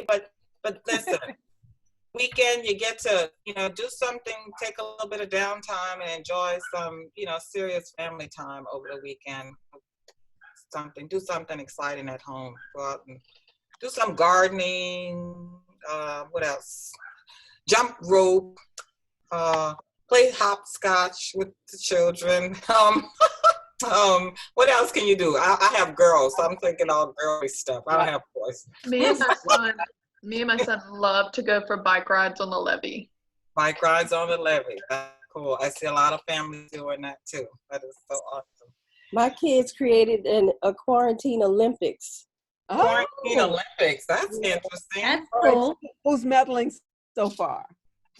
But listen, weekend you get to, do something, take a little bit of downtime and enjoy some, serious family time over the weekend. Do something exciting at home. Go out and do some gardening. What else? Jump rope. Play hopscotch with the children. What else can you do? I have girls, so I'm thinking all girly stuff. I don't have boys. Me and my son love to go for bike rides on the levee. Bike rides on the levee. That's cool. I see a lot of families doing that too. That is so awesome. My kids created a quarantine Olympics. Quarantine Olympics. That's interesting. That's cool. Who's medaling so far?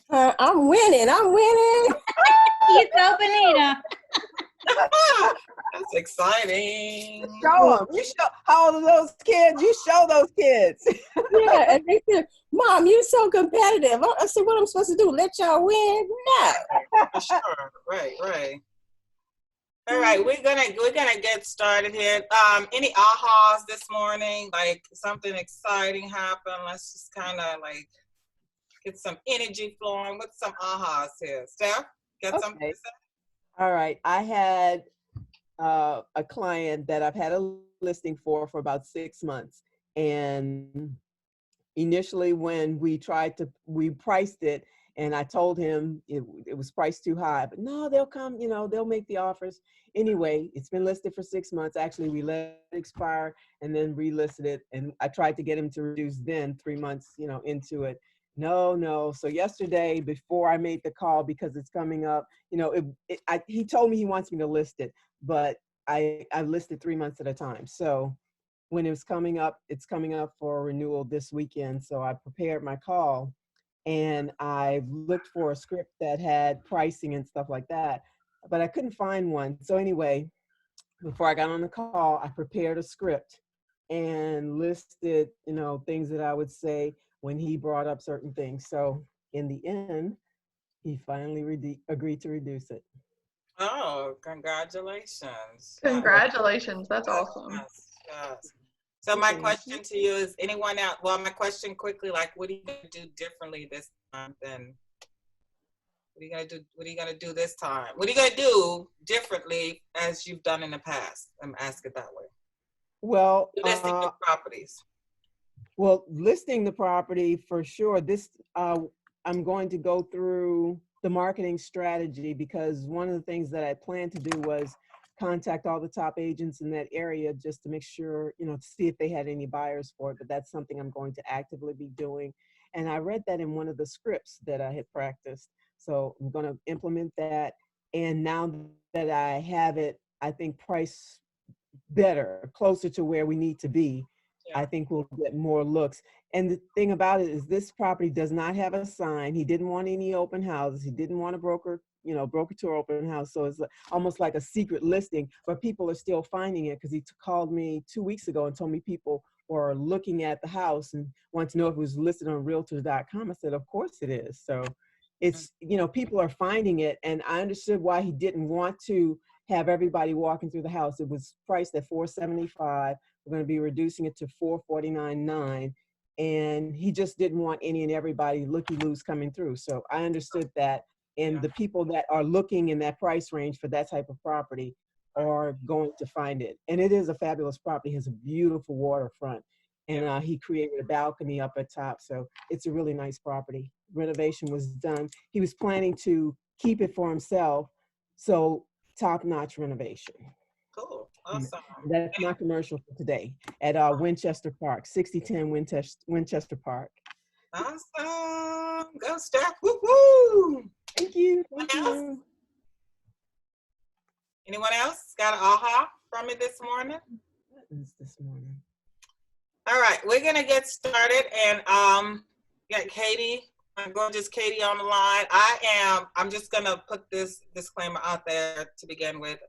I'm winning. You so Benita. That's exciting. Show them. How old are those kids? You show those kids. Yeah, and they said, "Mom, you're so competitive." I said, "What am I supposed to do? Let y'all win?" No. Sure. Right. All right, we're gonna get started here. Any ahas this morning? Like something exciting happened? Let's just kind of like get some energy flowing. What's some ahas here? Steph, got something to say? All right. I had a client that I've had a listing for about 6 months. And initially when we priced it, and I told him it was priced too high, but no, they'll come, they'll make the offers. Anyway, it's been listed for 6 months. Actually, we let it expire and then relisted it. And I tried to get him to reduce then 3 months, into it. No. So yesterday, before I made the call, because it's coming up, he told me he wants me to list it, but I listed 3 months at a time. So when it's coming up for renewal this weekend. So I prepared my call and I looked for a script that had pricing and stuff like that, but I couldn't find one. So anyway, before I got on the call, I prepared a script and listed, things that I would say when he brought up certain things. So in the end, he finally agreed to reduce it. Oh, congratulations. Congratulations. That's awesome. Yes. So my question to you is, anyone else, my question quickly, like, what are you going to do differently this time than, what are you going to do this time? What are you going to do differently as you've done in the past? I'm asking it that way. Well, listing your properties. Well, listing the property for sure. I'm going to go through the marketing strategy, because one of the things that I planned to do was contact all the top agents in that area just to make sure, to see if they had any buyers for it. But that's something I'm going to actively be doing. And I read that in one of the scripts that I had practiced. So I'm going to implement that. And now that I have it, I think priced better, closer to where we need to be, I think we'll get more looks. And the thing about it is this property does not have a sign. He didn't want any open houses. He didn't want a broker tour open house. So it's almost like a secret listing, but people are still finding it, because he called me 2 weeks ago and told me people were looking at the house and wanted to know if it was listed on realtors.com. I said, of course it is. So it's, people are finding it. And I understood why he didn't want to have everybody walking through the house. It was priced at $475. We're going to be reducing it to $449.9, and he just didn't want any and everybody looky-loos coming through. So I understood that, and the people that are looking in that price range for that type of property are going to find it. And it is a fabulous property. It has a beautiful waterfront, and he created a balcony up at top. So it's a really nice property. Renovation was done. He was planning to keep it for himself, so top-notch renovation. Cool. Awesome. That's my commercial for today at Winchester Park, 6010 Winchester Park. Awesome. Go Steph. Woo-hoo. Thank you. Anyone else got an aha from it this morning? What is this morning? All right, we're gonna get started, and got Katie, my gorgeous Katie on the line. I'm just gonna put this disclaimer out there to begin with.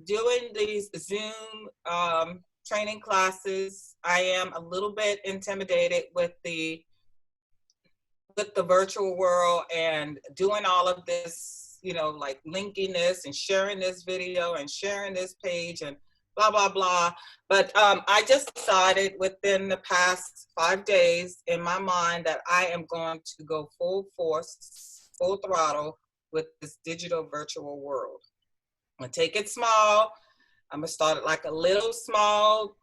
Doing these Zoom training classes, I am a little bit intimidated with the virtual world and doing all of this, like linking this and sharing this video and sharing this page and blah, blah, blah. But I just decided within the past 5 days in my mind that I am going to go full force, full throttle with this digital virtual world. I'm gonna take it small. I'm gonna start it like a little small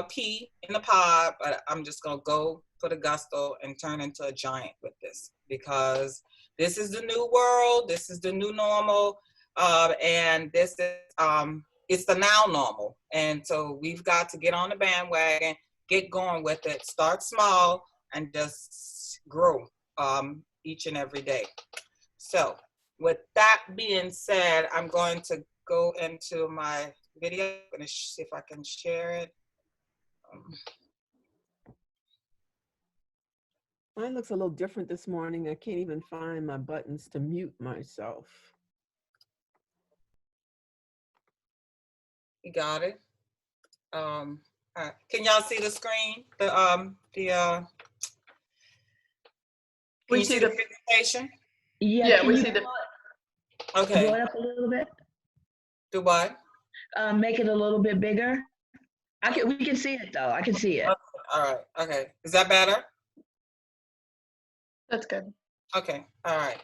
pea in the pod, but I'm just gonna go for the gusto and turn into a giant with this, because this is the new world. This is the new normal, and this is it's the now normal. And so we've got to get on the bandwagon, get going with it, start small, and just grow each and every day. So with that being said, I'm going to go into my video. I'm going to see if I can share it. Mine looks a little different this morning. I can't even find my buttons to mute myself. You got it. All right. Can y'all see the screen? Can We you see see the presentation? Yeah, can we you see the. blow Okay. it up a little bit? Do what? Make it a little bit bigger. We can see it though. I can see it. All right. Okay. Is that better? That's good. Okay. All right.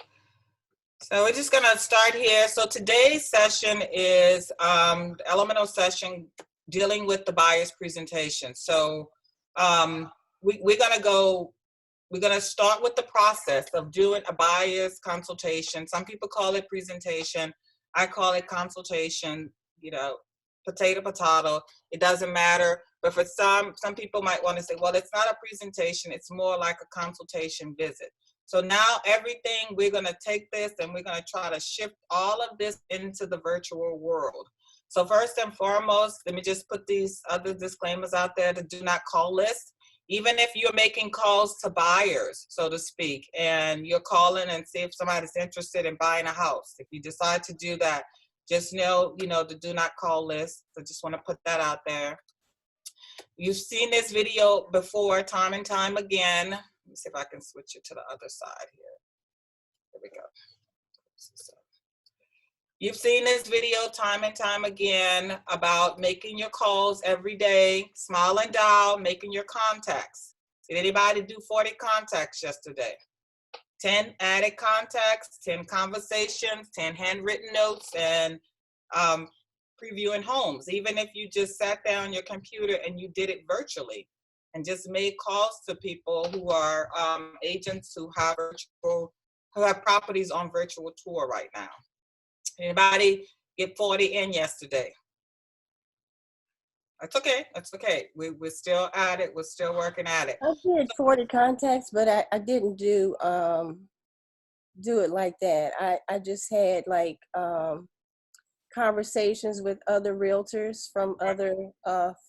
So we're just gonna start here. So today's session is the elemental session dealing with the buyer's presentation. So we're gonna start with the process of doing a buyer's consultation. Some people call it presentation. I call it consultation, you know, potato. It doesn't matter. But for some people might want to say, well, it's not a presentation. It's more like a consultation visit. So now everything, we're going to take this and we're going to try to shift all of this into the virtual world. So first and foremost, let me just put these other disclaimers out there. The do not call list. Even if you're making calls to buyers, so to speak, and you're calling and see if somebody's interested in buying a house, if you decide to do that, just know, the do not call list. I just want to put that out there. You've seen this video before, time and time again. Let me see if I can switch it to the other side here. There we go. You've seen this video time and time again about making your calls every day, smile and dial, making your contacts. Did anybody do 40 contacts yesterday? 10 added contacts, 10 conversations, 10 handwritten notes, and previewing homes. Even if you just sat down on your computer and you did it virtually and just made calls to people who are agents who have properties on virtual tour right now. Anybody get 40 in yesterday? That's okay. That's okay. We're still at it. We're still working at it. I did 40 contacts, but I didn't do it like that. I just had like conversations with other realtors from other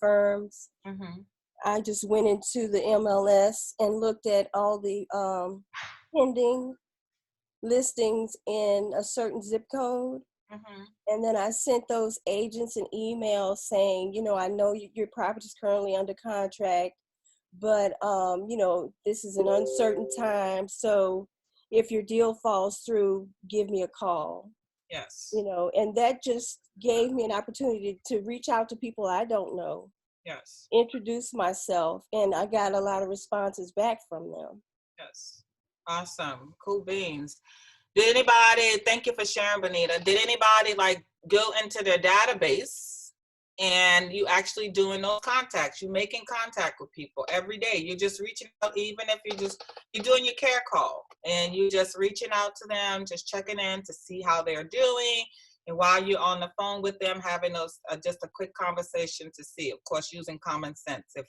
firms. Mm-hmm. I just went into the MLS and looked at all the pending listings in a certain zip code. Mm-hmm. And then I sent those agents an email saying, I know your property is currently under contract, but, this is an uncertain time. So if your deal falls through, give me a call. Yes. And that just gave me an opportunity to reach out to people I don't know. Yes. Introduce myself, and I got a lot of responses back from them. Yes. Awesome. Cool beans. Did anybody, thank you for sharing, Benita. Did anybody go into their database and you actually doing those contacts? You making contact with people every day. You're just reaching out, even if you're doing your care call and you're just reaching out to them, just checking in to see how they're doing. And while you're on the phone with them, having those just a quick conversation to see, of course, using common sense. If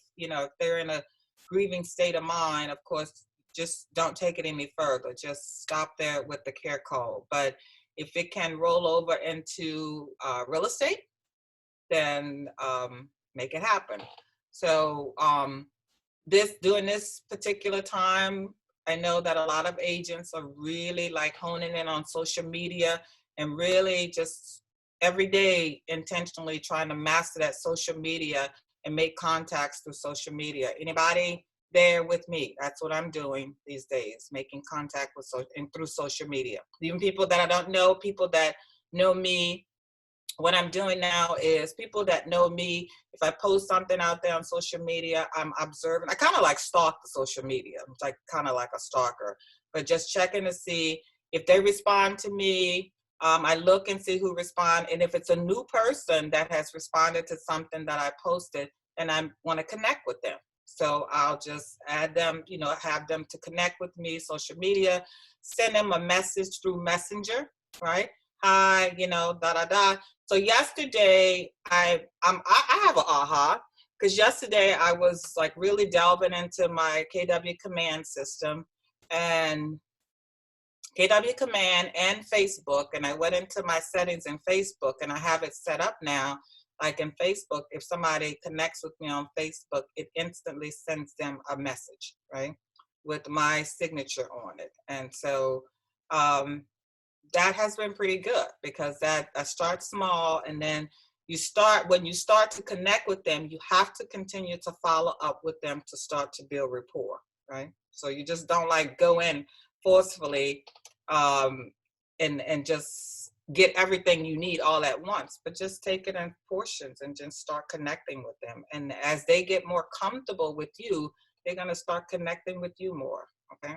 they're in a grieving state of mind, of course, just don't take it any further. Just stop there with the care call. But if it can roll over into real estate, then make it happen. So during this particular time, I know that a lot of agents are really honing in on social media and really just every day intentionally trying to master that social media and make contacts through social media. Anybody there with me? That's what I'm doing these days, making contact with through social media. Even people that I don't know, people that know me what I'm doing now is people that know me, if I post something out there on social media, I'm observing. I kind of like stalk the social media. It's like kind of like a stalker, but just checking to see if they respond to me. I look and see who respond. And if it's a new person that has responded to something that I posted, and I want to connect with them. So I'll just add them, you know, have them to connect with me, social media, send them a message through Messenger, right? Hi, you know, da da da. So yesterday, I have an aha, because yesterday I was like really delving into my KW command system and KW command and Facebook, and I went into my settings in Facebook, and I have it set up now. Like in Facebook, if somebody connects with me on Facebook, it instantly sends them a message, right, with my signature on it. And so that has been pretty good, because that I start small, and then when you start to connect with them, you have to continue to follow up with them to start to build rapport, right? So you just don't like go in forcefully and just get everything you need all at once, but just take it in portions and just start connecting with them. And as they get more comfortable with you, they're going to start connecting with you more. Okay.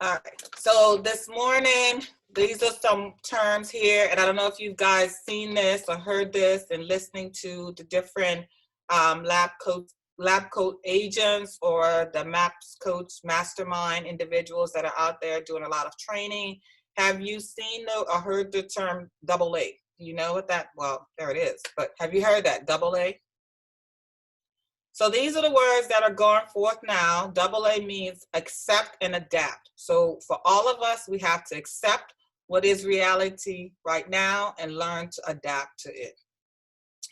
All right. So this morning, these are some terms here, and I don't know if you guys seen this or heard this and listening to the different lab coat agents or the MAPS coach mastermind individuals that are out there doing a lot of training. Have you seen or heard the term AA? Do you know what that, well, there it is, but have you heard that, AA? So these are the words that are going forth now. AA means accept and adapt. So for all of us, we have to accept what is reality right now and learn to adapt to it.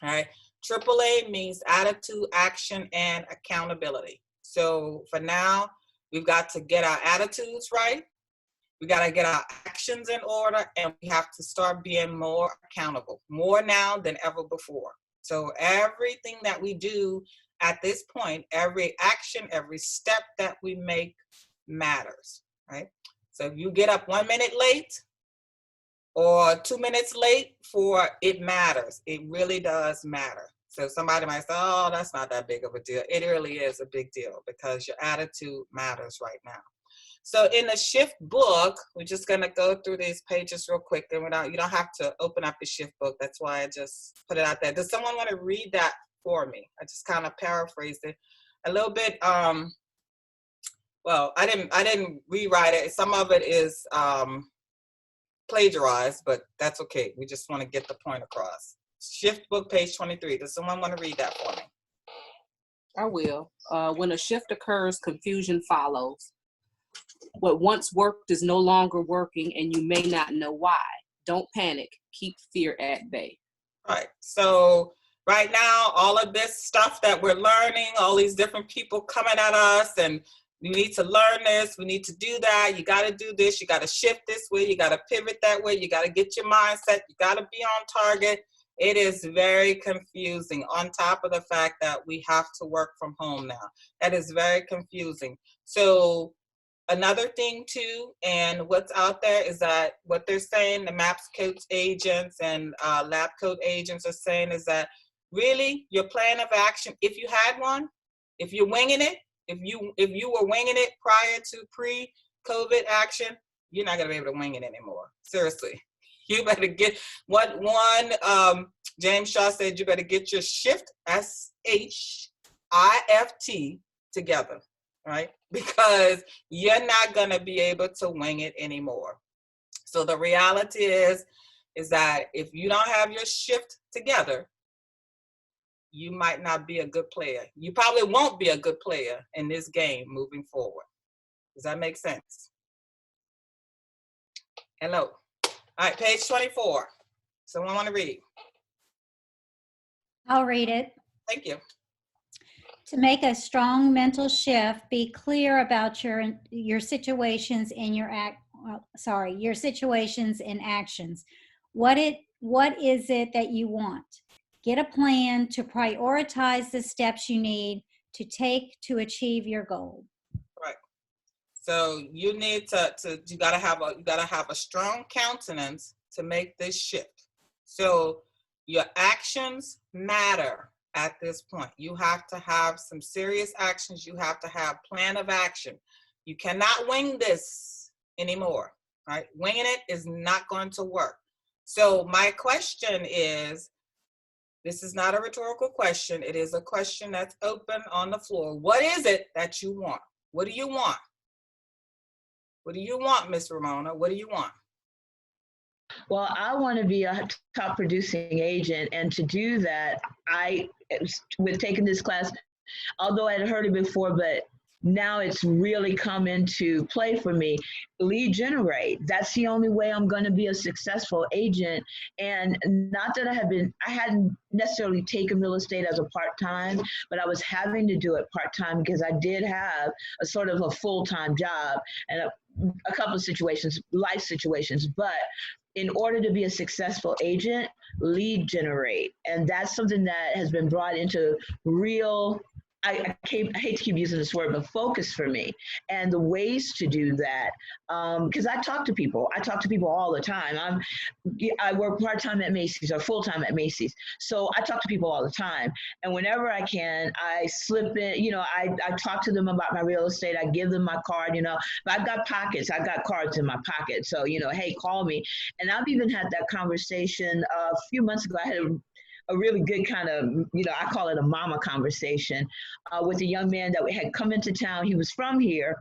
All right. AAA means attitude, action, and accountability. So for now, we've got to get our attitudes right. We got to get our actions in order, and we have to start being more accountable, more now than ever before. So everything that we do at this point, every action, every step that we make matters, right? So if you get up 1 minute late or 2 minutes late, it matters. It really does matter. So somebody might say, oh, that's not that big of a deal. It really is a big deal, because your attitude matters right now. So in the shift book, we're just going to go through these pages real quick, and you don't have to open up the shift book. That's why I just put it out there. Does someone want to read that for me? I just kind of paraphrased it a little bit. Well, I didn't rewrite it. Some of it is plagiarized, but that's okay. We just want to get the point across. Shift book, page 23. Does someone want to read that for me? I will. When a shift occurs, confusion follows. What once worked is no longer working, and you may not know why. Don't panic. Keep fear at bay. All right. So right now, all of this stuff that we're learning, all these different people coming at us, and you need to learn this, we need to do that, you got to do this, you got to shift this way, you got to pivot that way, you got to get your mindset, you got to be on target. It is very confusing, on top of the fact that we have to work from home now. That is very confusing. So another thing too, and what's out there is that what they're saying, the MAPS coach agents and lab coat agents are saying, is that really your plan of action, if you had one, if you're winging it, if you were winging it prior to pre-COVID action, you're not gonna be able to wing it anymore. Seriously, you better get what James Shaw said. You better get your shift SHIFT together, right? Because you're not gonna be able to wing it anymore. So the reality is that if you don't have your shift together, you might not be a good player. You probably won't be a good player in this game moving forward. Does that make sense? Hello. All right, page 24. Someone want to read? I'll read it. Thank you. To make a strong mental shift, be clear about your situations and your situations and actions. What is it that you want? Get a plan to prioritize the steps you need to take to achieve your goal. Right. So you need you gotta have a strong countenance to make this shift. So your actions matter at this point. You have to have some serious actions. You have to have plan of action. You cannot wing this anymore, right? Winging it is not going to work. So my question is, this is not a rhetorical question. It is a question that's open on the floor. What is it that you want? What do you want? What do you want, Miss Ramona? What do you want? Well, I want to be a top producing agent, and to do that, with taking this class, although I had heard it before, but now it's really come into play for me. Lead generate. That's the only way I'm going to be a successful agent. And not that I hadn't necessarily taken real estate as a part-time, but I was having to do it part-time because I did have a sort of a full-time job and a couple of situations, life situations. But in order to be a successful agent, lead generate. And that's something that has been brought into real, I hate to keep using this word, but focus for me. And the ways to do that, because I talk to people all the time. I work part-time at Macy's or full-time at Macy's. So I talk to people all the time. And whenever I can, I slip in, I talk to them about my real estate. I give them my card, but I've got pockets. I've got cards in my pocket. So, hey, call me. And I've even had that conversation a few months ago. I had a really good kind of, I call it a mama conversation with a young man that had come into town. He was from here.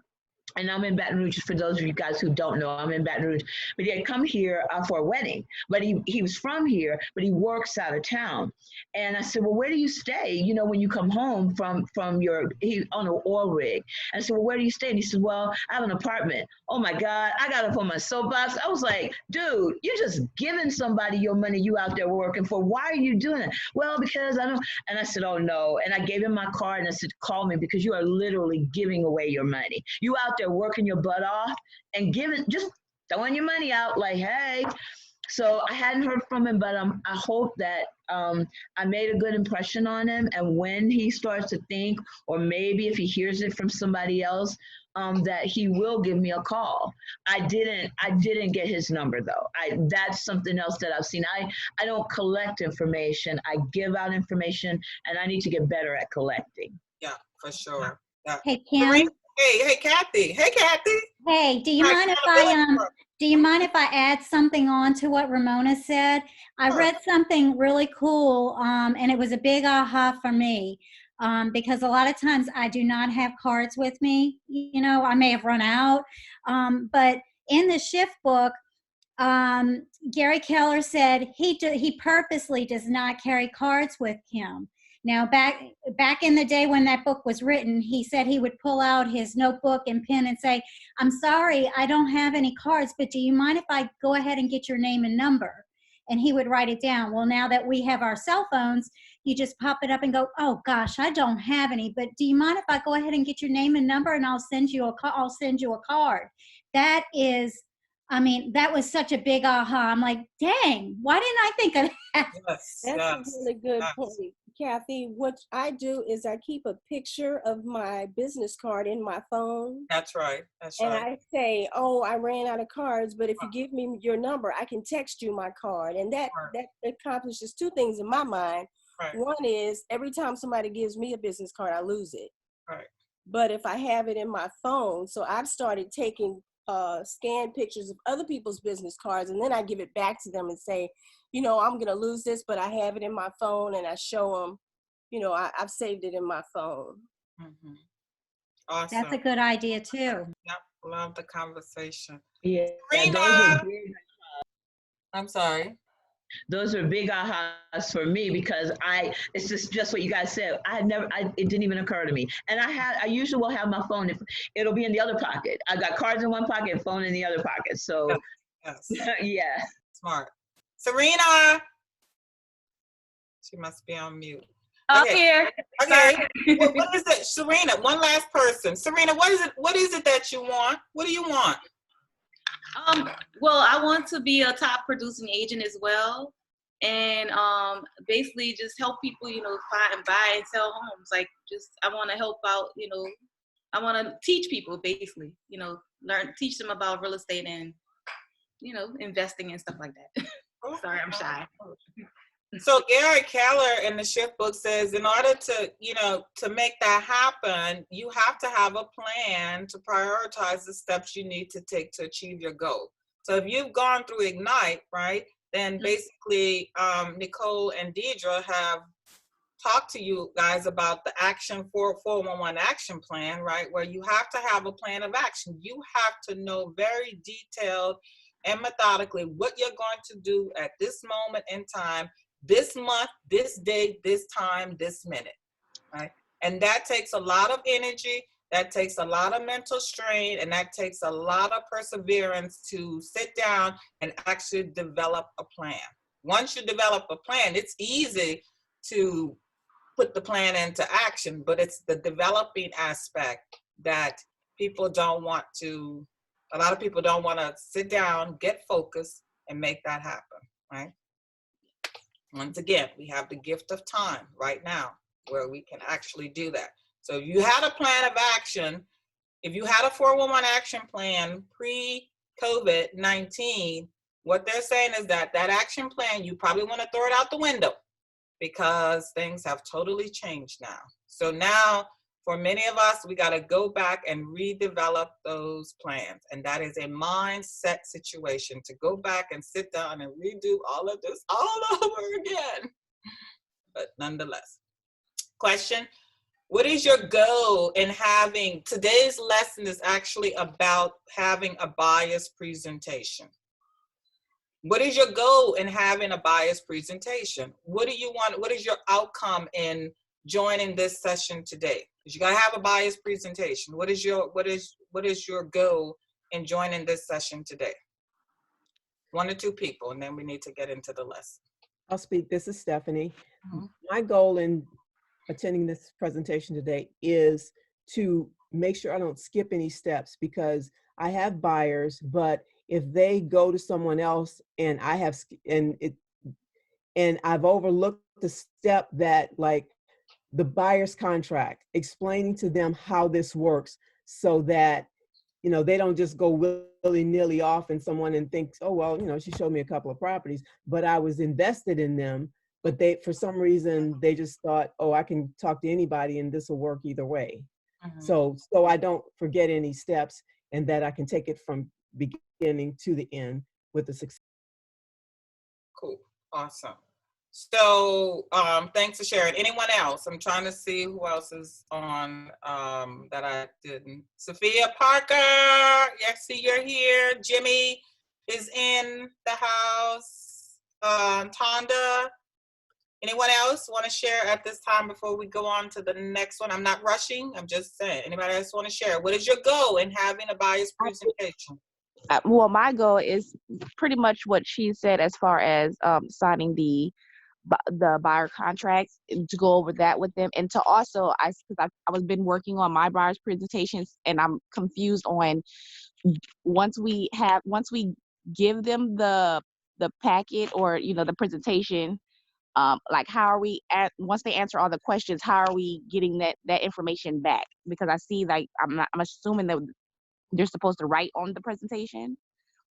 And I'm in Baton Rouge, for those of you guys who don't know, I'm in Baton Rouge. But he had come here for a wedding. But he was from here, but he works out of town. And I said, well, where do you stay, when you come home from he's on an oil rig. And I said, well, where do you stay? And he said, well, I have an apartment. Oh, my God, I got up on my soapbox. I was like, dude, you're just giving somebody your money you out there working for. Why are you doing it? Well, because I don't. And I said, oh, no. And I gave him my card and I said, call me because you are literally giving away your money. You out there working your butt off and just throwing your money out like, hey. So I hadn't heard from him, but I hope that I made a good impression on him. And when he starts to think, or maybe if he hears it from somebody else, that he will give me a call. I didn't get his number though. That's something else that I've seen. I don't collect information. I give out information, and I need to get better at collecting. Yeah, for sure. Yeah. Hey, Kim. Hey, Kathy. Hey, Kathy. Hey, do you mind if I add something on to what Ramona said? I read something really cool, and it was a big aha for me, because a lot of times I do not have cards with me. I may have run out, but in the shift book, Gary Keller said he purposely does not carry cards with him. Now, back in the day when that book was written, he said he would pull out his notebook and pen and say, I'm sorry, I don't have any cards, but do you mind if I go ahead and get your name and number? And he would write it down. Well, now that we have our cell phones, you just pop it up and go, oh gosh, I don't have any, but do you mind if I go ahead and get your name and number and I'll send you a card? That was such a big aha. I'm like, dang, why didn't I think of that? Yes, That's a really good point, Kathy. What I do is I keep a picture of my business card in my phone. That's right. And I say, oh, I ran out of cards, but if you give me your number, I can text you my card. And that accomplishes two things in my mind. Right. One is every time somebody gives me a business card, I lose it. Right. But if I have it in my phone, so I've started taking scanned pictures of other people's business cards, and then I give it back to them and say, I'm going to lose this, but I have it in my phone, and I show them, I've saved it in my phone. Mm-hmm. Awesome. That's a good idea too. Yep, love the conversation. Yeah, I'm sorry. Those are big ahas for me because it's just what you guys said. It didn't even occur to me. And I usually will have my phone, it'll be in the other pocket. I got cards in one pocket and phone in the other pocket. So yes. Yeah. Smart. Serena. She must be on mute. Up here. Okay. What is it? Serena, one last person. Serena, what is it that you want? What do you want? Well, I want to be a top producing agent as well, and basically just help people, find and buy and sell homes. Like, I want to help out. I want to teach people basically, teach them about real estate and investing and stuff like that. Sorry, I'm shy. So Gary Keller in the Shift book says, in order to, to make that happen, you have to have a plan to prioritize the steps you need to take to achieve your goal. So if you've gone through Ignite, right, then basically Nicole and Deidre have talked to you guys about the Action 411 action plan, right, where you have to have a plan of action. You have to know very detailed and methodically what you're going to do at this moment in time, this month, this day, this time, this minute, right? And that takes a lot of energy, that takes a lot of mental strain, and that takes a lot of perseverance to sit down and actually develop a plan. Once you develop a plan, it's easy to put the plan into action, but it's the developing aspect that people don't want to, a lot of people don't want to sit down, get focused, and make that happen, right? Once again, we have the gift of time right now where we can actually do that. So if you had a plan of action, if you had a 411 action plan pre-COVID-19, what they're saying is that that action plan, you probably want to throw it out the window because things have totally changed now. So now, for many of us, we got to go back and redevelop those plans. And that is a mindset situation, to go back and sit down and redo all of this all over again. But nonetheless, question, what is your goal in having, today's lesson is actually about having a bias presentation. What is your goal in having a bias presentation? What do you want? What is your outcome in joining this session today? Because you gotta have a bias presentation. What is your goal in joining this session today? 1 or 2 people, and then we need to get into the lesson. I'll speak. This is Stephanie. My goal in attending this presentation today is to make sure I don't skip any steps, because I have buyers, but if they go to someone else and I've overlooked the step that, like, the buyer's contract, explaining to them how this works so that, they don't just go willy-nilly off and someone and thinks, oh, well, she showed me a couple of properties, but I was invested in them. But they, for some reason, they just thought, oh, I can talk to anybody and this will work either way. So I don't forget any steps, and that I can take it from beginning to the end with the success. Cool, awesome. So thanks for sharing. Anyone else? I'm trying to see who else is on that I didn't. Sophia Parker, yes, see you're here. Jimmy is in the house. Tonda. Anyone else want to share at this time before we go on to the next one? I'm not rushing, I'm just saying. Anybody else want to share? What is your goal in having a bias presentation? Well, my goal is pretty much what she said, as far as signing the buyer contracts, to go over that with them, and to also, I was been working on my buyer's presentations, and I'm confused on once we give them the packet, or the presentation, like, how are we once they answer all the questions, how are we getting that information back? Because I see, like, I'm assuming that they're supposed to write on the presentation,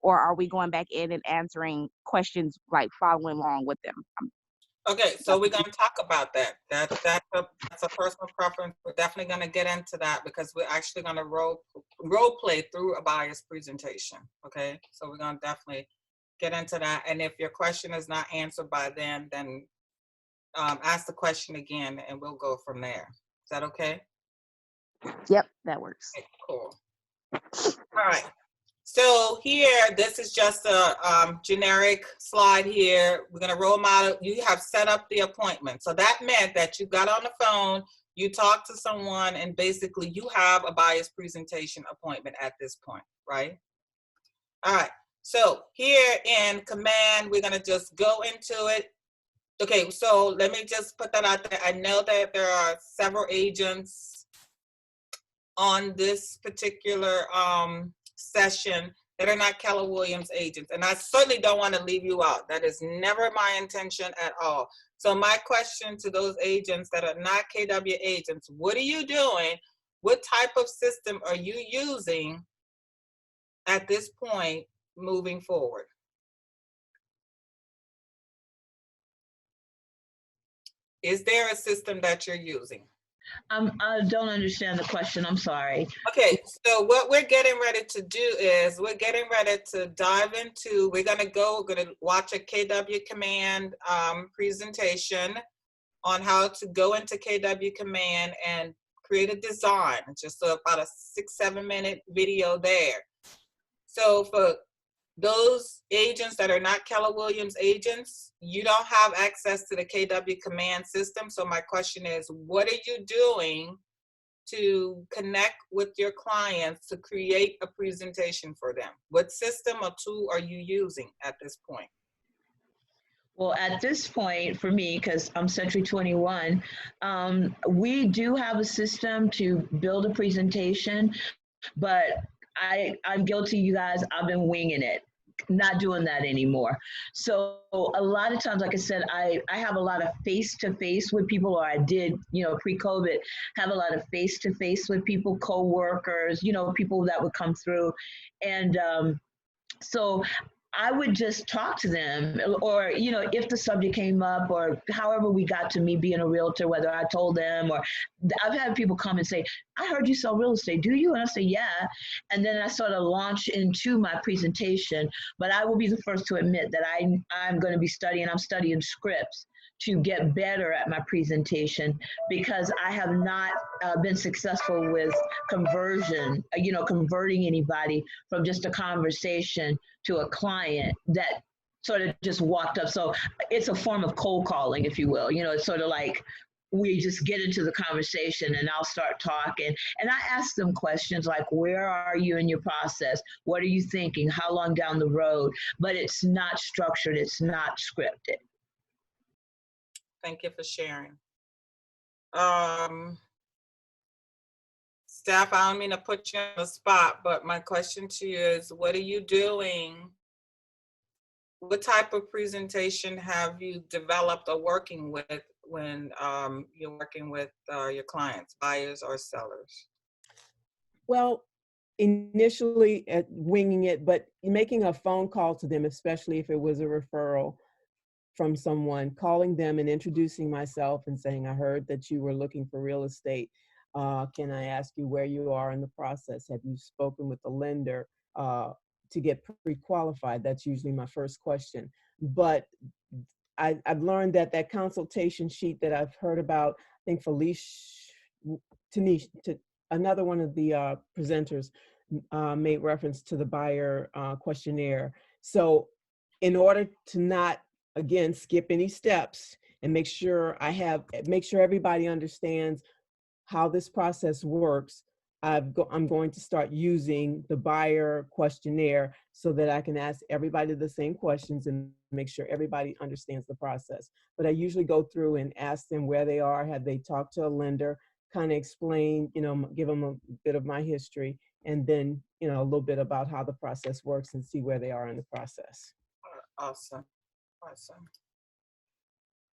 or are we going back in and answering questions, like following along with them? Okay, so we're going to talk about that. That's a personal preference. We're definitely going to get into that, because we're actually going to role play through a bias presentation. Okay, so we're going to definitely get into that. And if your question is not answered by then ask the question again, and we'll go from there. Is that okay? Yep, that works. Okay, cool. All right. So here, this is just a generic slide here. We're going to roll them out. You have set up the appointment. So that meant that you got on the phone, you talked to someone, and basically you have a bias presentation appointment at this point, right? All right. So here in Command, we're going to just go into it. Okay, so let me just put that out there. I know that there are several agents on this particular session that are not Keller Williams agents, and I certainly don't want to leave you out. That is never my intention at all. So my question to those agents that are not KW agents, what are you doing? What type of system are you using at this point moving forward? Is there a system that you're using? I don't understand the question. I'm sorry. Okay, so what we're getting ready to do is we're getting ready to dive into, we're gonna watch a KW Command presentation on how to go into KW Command and create a design, just about a 6-7 minute video there. So for those agents that are not Keller Williams agents, you don't have access to the KW Command system. So my question is, what are you doing to connect with your clients to create a presentation for them? What system or tool are you using at this point? Well, at this point, for me, because I'm Century 21, we do have a system to build a presentation, but I'm guilty, you guys, I've been winging it, not doing that anymore. So a lot of times, like I said, I have a lot of face-to-face with people, or I did, pre-COVID, have a lot of face-to-face with people, co-workers, people that would come through. And so I would just talk to them, or, if the subject came up, or however we got to me being a realtor, whether I told them, or I've had people come and say, I heard you sell real estate, do you? And I say, yeah. And then I sort of launch into my presentation, but I will be the first to admit that I'm going to be I'm studying scripts to get better at my presentation, because I have not been successful with converting anybody from just a conversation to a client that sort of just walked up. So it's a form of cold calling, if you will. It's sort of like we just get into the conversation and I'll start talking. And I ask them questions like, where are you in your process? What are you thinking? How long down the road? But it's not structured. It's not scripted. Thank you for sharing. Staff, I don't mean to put you on the spot, but my question to you is, what are you doing? What type of presentation have you developed or working with when you're working with your clients, buyers or sellers? Well, initially at winging it, but making a phone call to them, especially if it was a referral from someone, calling them and introducing myself and saying, I heard that you were looking for real estate. Can I ask you where you are in the process? Have you spoken with the lender to get pre-qualified? That's usually my first question. But I've learned that consultation sheet that I've heard about, I think Tanish, another one of the presenters made reference to the buyer questionnaire. So in order to not, again, skip any steps and make sure everybody understands how this process works, I'm going to start using the buyer questionnaire so that I can ask everybody the same questions and make sure everybody understands the process. But I usually go through and ask them where they are, have they talked to a lender, kind of explain, give them a bit of my history, and then, a little bit about how the process works and see where they are in the process. Awesome. Awesome.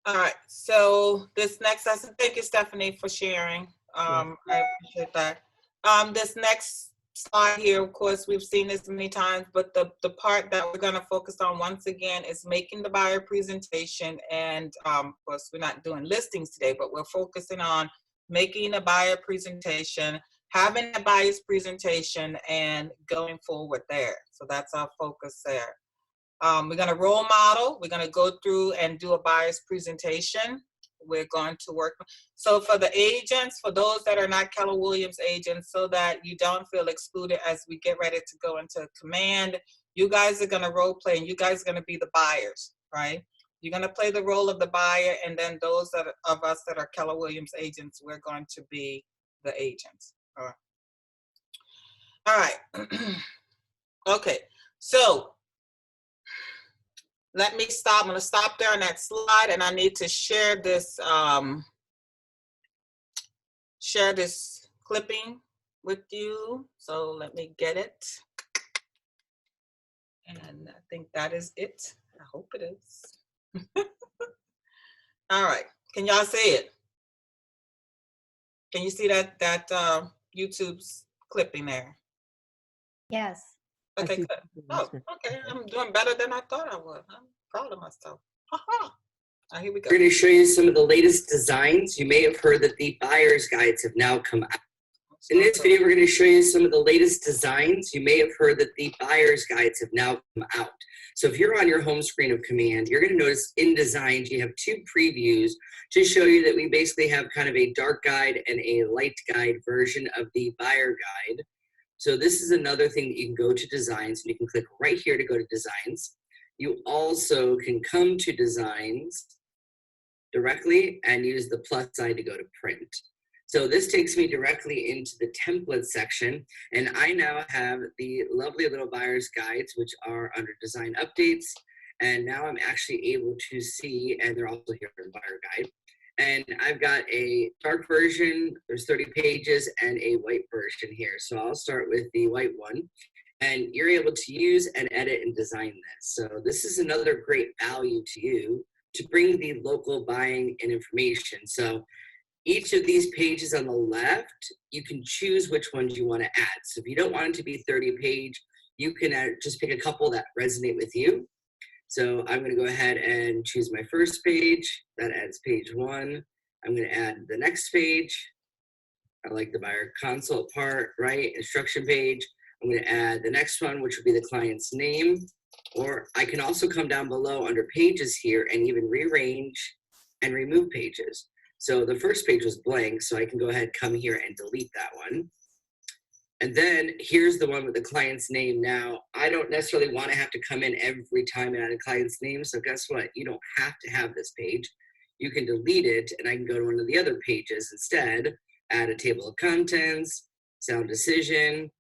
All right, so this next lesson, thank you, Stephanie, for sharing. I appreciate that. This next slide here, of course, we've seen this many times, but the part that we're gonna focus on once again is making the buyer presentation. And of course, we're not doing listings today, but we're focusing on making a buyer presentation, having a buyer's presentation, and going forward there. So that's our focus there. We're going to role model. We're going to go through and do a buyer's presentation. We're going to work. So for the agents, for those that are not Keller Williams agents, so that you don't feel excluded as we get ready to go into command, you guys are going to role play and you guys are going to be the buyers, right? You're going to play the role of the buyer, and then those of us that are Keller Williams agents, we're going to be the agents. All right. Okay. So let me stop. I'm going to stop there on that slide, and I need to share this clipping with you. So let me get it. And I think that is it. I hope it is. All right. Can y'all see it? Can you see that YouTube's clipping there? Yes. Okay, see good. the full Oh, screen. okay. I'm doing better than I thought I would. I'm proud of myself. Aha. Now here we go. We're going to show you some of the latest designs. You may have heard that the buyer's guides have now come out. In this video, we're going to show you some of the latest designs. You may have heard that the buyer's guides have now come out. So if you're on your home screen of Command, you're going to notice in designs, you have two previews to show you that we basically have kind of a dark guide and a light guide version of the buyer guide. So this is another thing that you can go to designs, and you can click right here to go to designs. You also can come to designs directly and use the plus sign to go to print. So this takes me directly into the template section, and I now have the lovely little buyer's guides, which are under design updates. And now I'm actually able to see, and they're also here in buyer guide. And I've got a dark version, there's 30 pages, and a white version here. So I'll start with the white one. And you're able to use and edit and design this. So this is another great value to you to bring the local buying and information. So each of these pages on the left, you can choose which ones you want to add. So if you don't want it to be 30 page, you can just pick a couple that resonate with you. So I'm going to go ahead and choose my first page. That adds page 1. I'm going to add the next page. I like the buyer consult part, right? Instruction page. I'm going to add the next one, which would be the client's name. Or I can also come down below under pages here and even rearrange and remove pages. So the first page was blank, so I can go ahead, come here and delete that one. And then here's the one with the client's name. Now, I don't necessarily want to have to come in every time and add a client's name. So guess what? You don't have to have this page. You can delete it, and I can go to one of the other pages instead, add a table of contents, sound decision,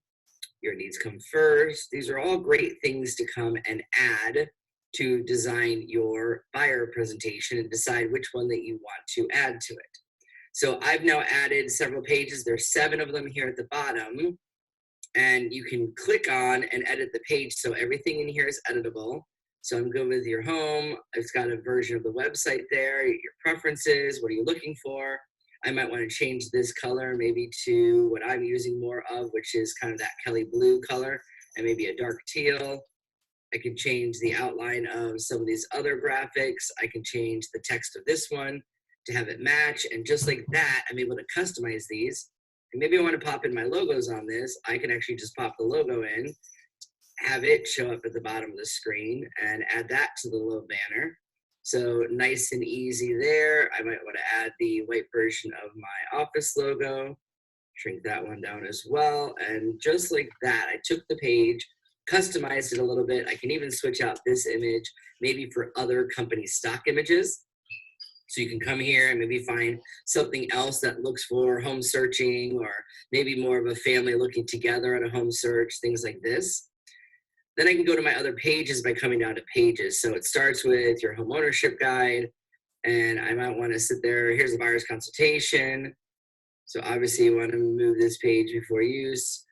your needs come first. These are all great things to come and add to design your buyer presentation and decide which one that you want to add to it. So I've now added several pages. There's 7 of them here at the bottom, and you can click on and edit the page. So everything in here is editable. So I'm good with your home. It's got a version of the website there, your preferences, what are you looking for? I might want to change this color maybe to what I'm using more of, which is kind of that Kelly blue color, and maybe a dark teal. I can change the outline of some of these other graphics. I can change the text of this one to have it match. And just like that, I'm able to customize these. And maybe I want to pop in my logos on this. I can actually just pop the logo in, have it show up at the bottom of the screen, and add that to the little banner. So nice and easy there. I might want to add the white version of my office logo, shrink that one down as well. And just like that, I took the page, customized it a little bit. I can even switch out this image, maybe for other company stock images. So you can come here and maybe find something else that looks for home searching, or maybe more of a family looking together at a home search, things like this. Then I can go to my other pages by coming down to pages. So it starts with your home ownership guide, and I might want to sit there. Here's the buyer's consultation. So obviously you want to move this page before use.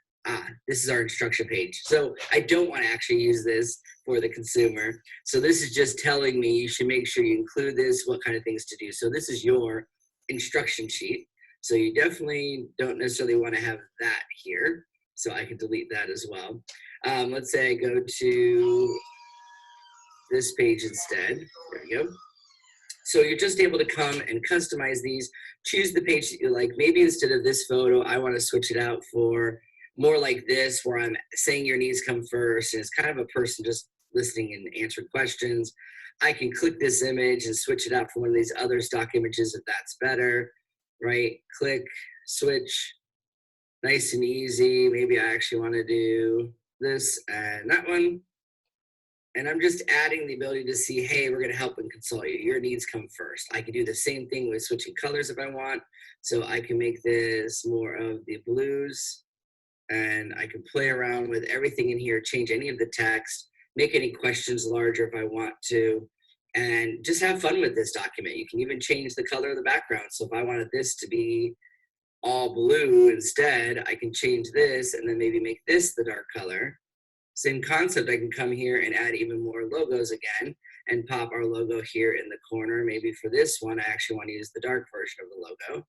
This is our instruction page. So I don't want to actually use this for the consumer. So this is just telling me you should make sure you include this, what kind of things to do. So this is your instruction sheet. So you definitely don't necessarily want to have that here. So I can delete that as well. Let's say I go to this page instead. There we go. So you're just able to come and customize these, choose the page that you like. Maybe instead of this photo, I want to switch it out for more like this, where I'm saying your needs come first, and it's kind of a person just listening and answering questions. I can click this image and switch it out for one of these other stock images if that's better, right? Click, switch, nice and easy. Maybe I actually want to do this and that one. And I'm just adding the ability to see, hey, we're going to help and consult you. Your needs come first. I can do the same thing with switching colors if I want. So I can make this more of the blues, and I can play around with everything in here, change any of the text, make any questions larger if I want to, and just have fun with this document. You can even change the color of the background. So if I wanted this to be all blue instead, I can change this and then maybe make this the dark color. Same concept, I can come here and add even more logos again and pop our logo here in the corner. Maybe for this one, I actually want to use the dark version of the logo.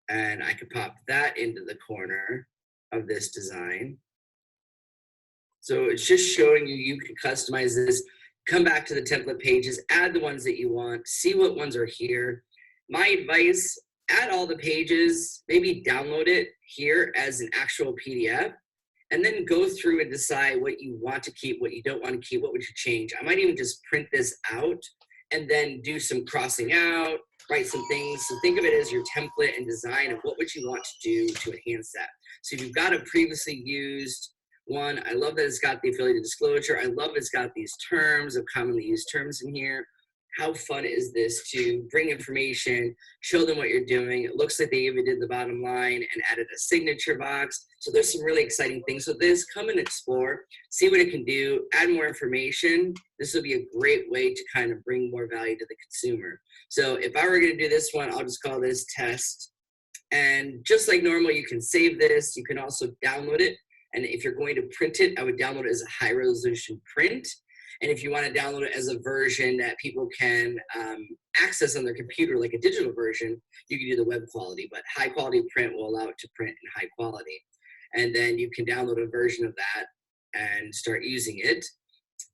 And I could pop that into the corner of this design. So it's just showing you, you can customize this, come back to the template pages, add the ones that you want, see what ones are here. My advice, add all the pages, maybe download it here as an actual PDF, and then go through and decide what you want to keep, what you don't want to keep, what would you change. I might even just print this out and then do some crossing out, write some things. So think of it as your template and design of what would you want to do to enhance that. So if you've got a previously used one, I love that it's got the affiliated disclosure. I love it's got these terms of commonly used terms in here. How fun is this to bring information, show them what you're doing? It looks like they even did the bottom line and added a signature box. So there's some really exciting things with this. Come and explore, see what it can do, add more information. This will be a great way to kind of bring more value to the consumer. So if I were going to do this one, I'll just call this test. And just like normal, you can save this. You can also download it. And if you're going to print it, I would download it as a high resolution print. And if you want to download it as a version that people can access on their computer, like a digital version, you can do the web quality, but high quality print will allow it to print in high quality. And then you can download a version of that and start using it.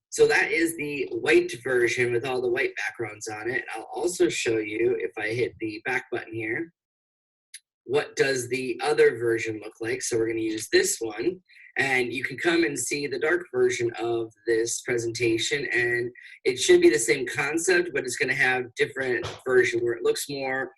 So that is the white version with all the white backgrounds on it. I'll also show you, if I hit the back button here, what does the other version look like. So we're going to use this one. And you can come and see the dark version of this presentation, and it should be the same concept, but it's going to have different version where it looks more,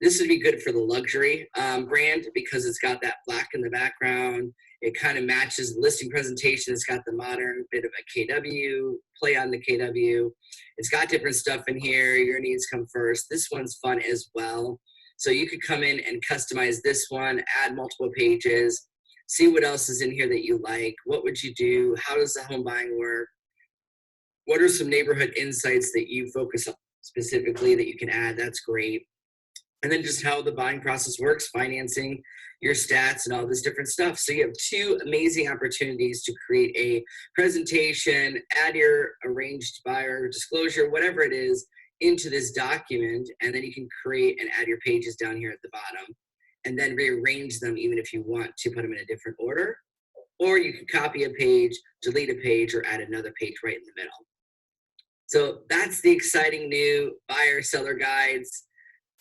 this would be good for the luxury brand because it's got that black in the background. It kind of matches the listing presentation. It's got the modern bit of a KW, play on the KW. It's got different stuff in here. Your needs come first. This one's fun as well. So you could come in and customize this one, add multiple pages, see what else is in here that you like. What would you do? How does the home buying work? What are some neighborhood insights that you focus on specifically that you can add? That's great. And then just how the buying process works, financing, your stats, and all this different stuff. So you have two amazing opportunities to create a presentation, add your arranged buyer disclosure, whatever it is, into this document, and then you can create and add your pages down here at the bottom, and then rearrange them even if you want to put them in a different order. Or you can copy a page, delete a page, or add another page right in the middle. So that's the exciting new buyer seller guides.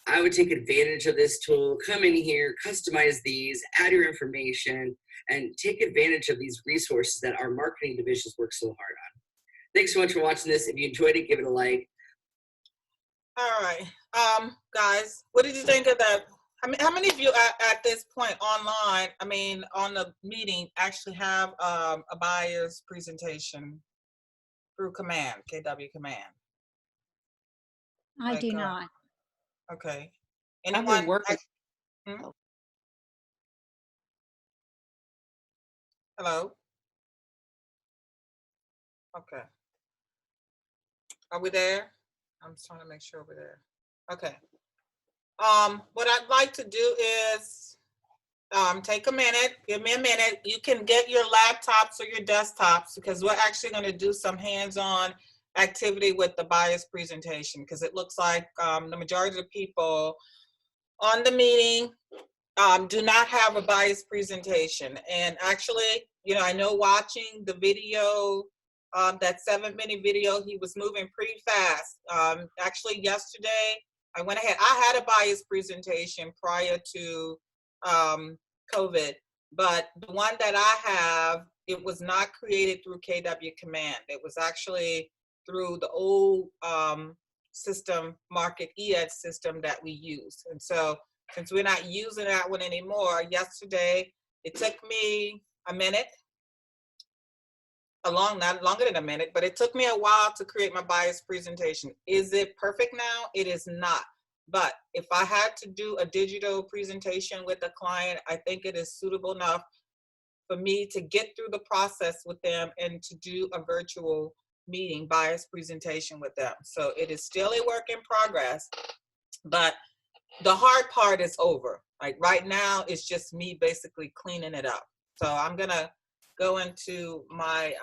I would take advantage of this tool, come in here, customize these, add your information, and take advantage of these resources that our marketing divisions work so hard on. Thanks so much for watching this. If you enjoyed it, give it a like. All right, guys, what did you think of that? I mean, how many of you at this point online, I mean, on the meeting, actually have a buyer's presentation through Command, KW Command? I Like, do not. Okay. I've been Anyone? working. Hello? Okay. Are we there? I'm just trying to make sure we're there. Okay. What I'd like to do is take a minute, give me a minute. You can get your laptops or your desktops because we're actually going to do some hands-on activity with the buyer's presentation because it looks like the majority of the people on the meeting do not have a buyer's presentation. And actually, you know, I know watching the video, that 7-minute video, he was moving pretty fast. Actually, yesterday, I went ahead. I had a buyer's presentation prior to COVID, but the one that I have, it was not created through KW Command. It was actually through the old system, Market ED system that we use. And so since we're not using that one anymore, yesterday, it took me a minute, not longer than a minute, but it took me a while to create my buyer's presentation. Is it perfect now? It is not. But if I had to do a digital presentation with a client, I think it is suitable enough for me to get through the process with them and to do a virtual meeting buyer's presentation with them. So it is still a work in progress, but the hard part is over. Like right now, it's just me basically cleaning it up. So I'm gonna go into my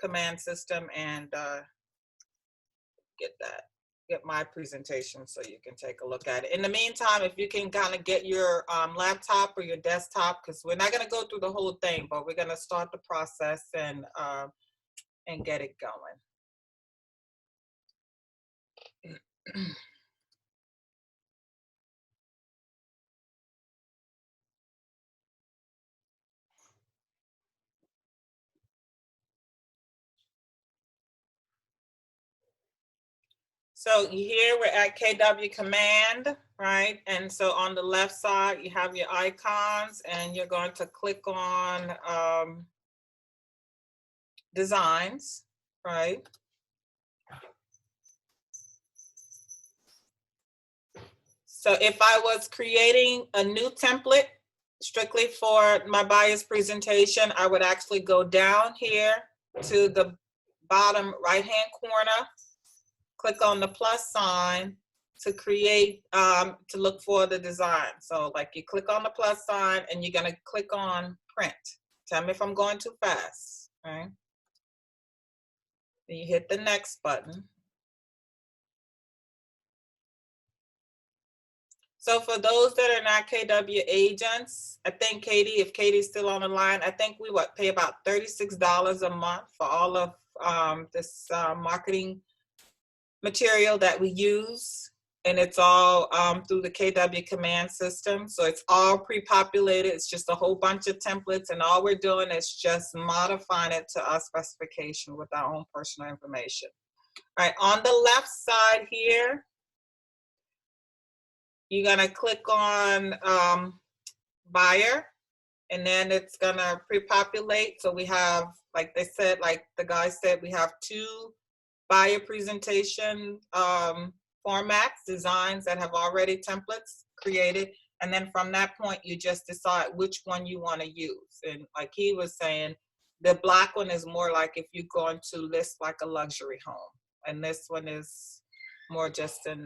command system and get that. get my presentation so you can take a look at it. In the meantime, if you can kind of get your laptop or your desktop, because we're not going to go through the whole thing, but we're going to start the process and get it going. So here we're at KW command, right? And so on the left side, you have your icons and you're going to click on designs, right? So if I was creating a new template strictly for my buyer's presentation, I would actually go down here to the bottom right-hand corner, click on the plus sign to create, to look for the design. So like you click on the plus sign and you're gonna click on print. Tell me if I'm going too fast, right? Then you hit the next button. So for those that are not KW agents, I think Katie, if Katie's still on the line, I think we pay about $36 a month for all of this marketing material that we use. And it's all through the KW command system. So it's all pre-populated. It's just a whole bunch of templates. And all we're doing is just modifying it to our specification with our own personal information. All right, on the left side here, you're gonna click on buyer, and then it's gonna pre-populate. So we have, like they said, like the guy said, we have 2 buyer presentation formats, designs that have already templates created. And then from that point, you just decide which one you wanna use. And like he was saying, the black one is more like if you're going to list like a luxury home. And this one is more just in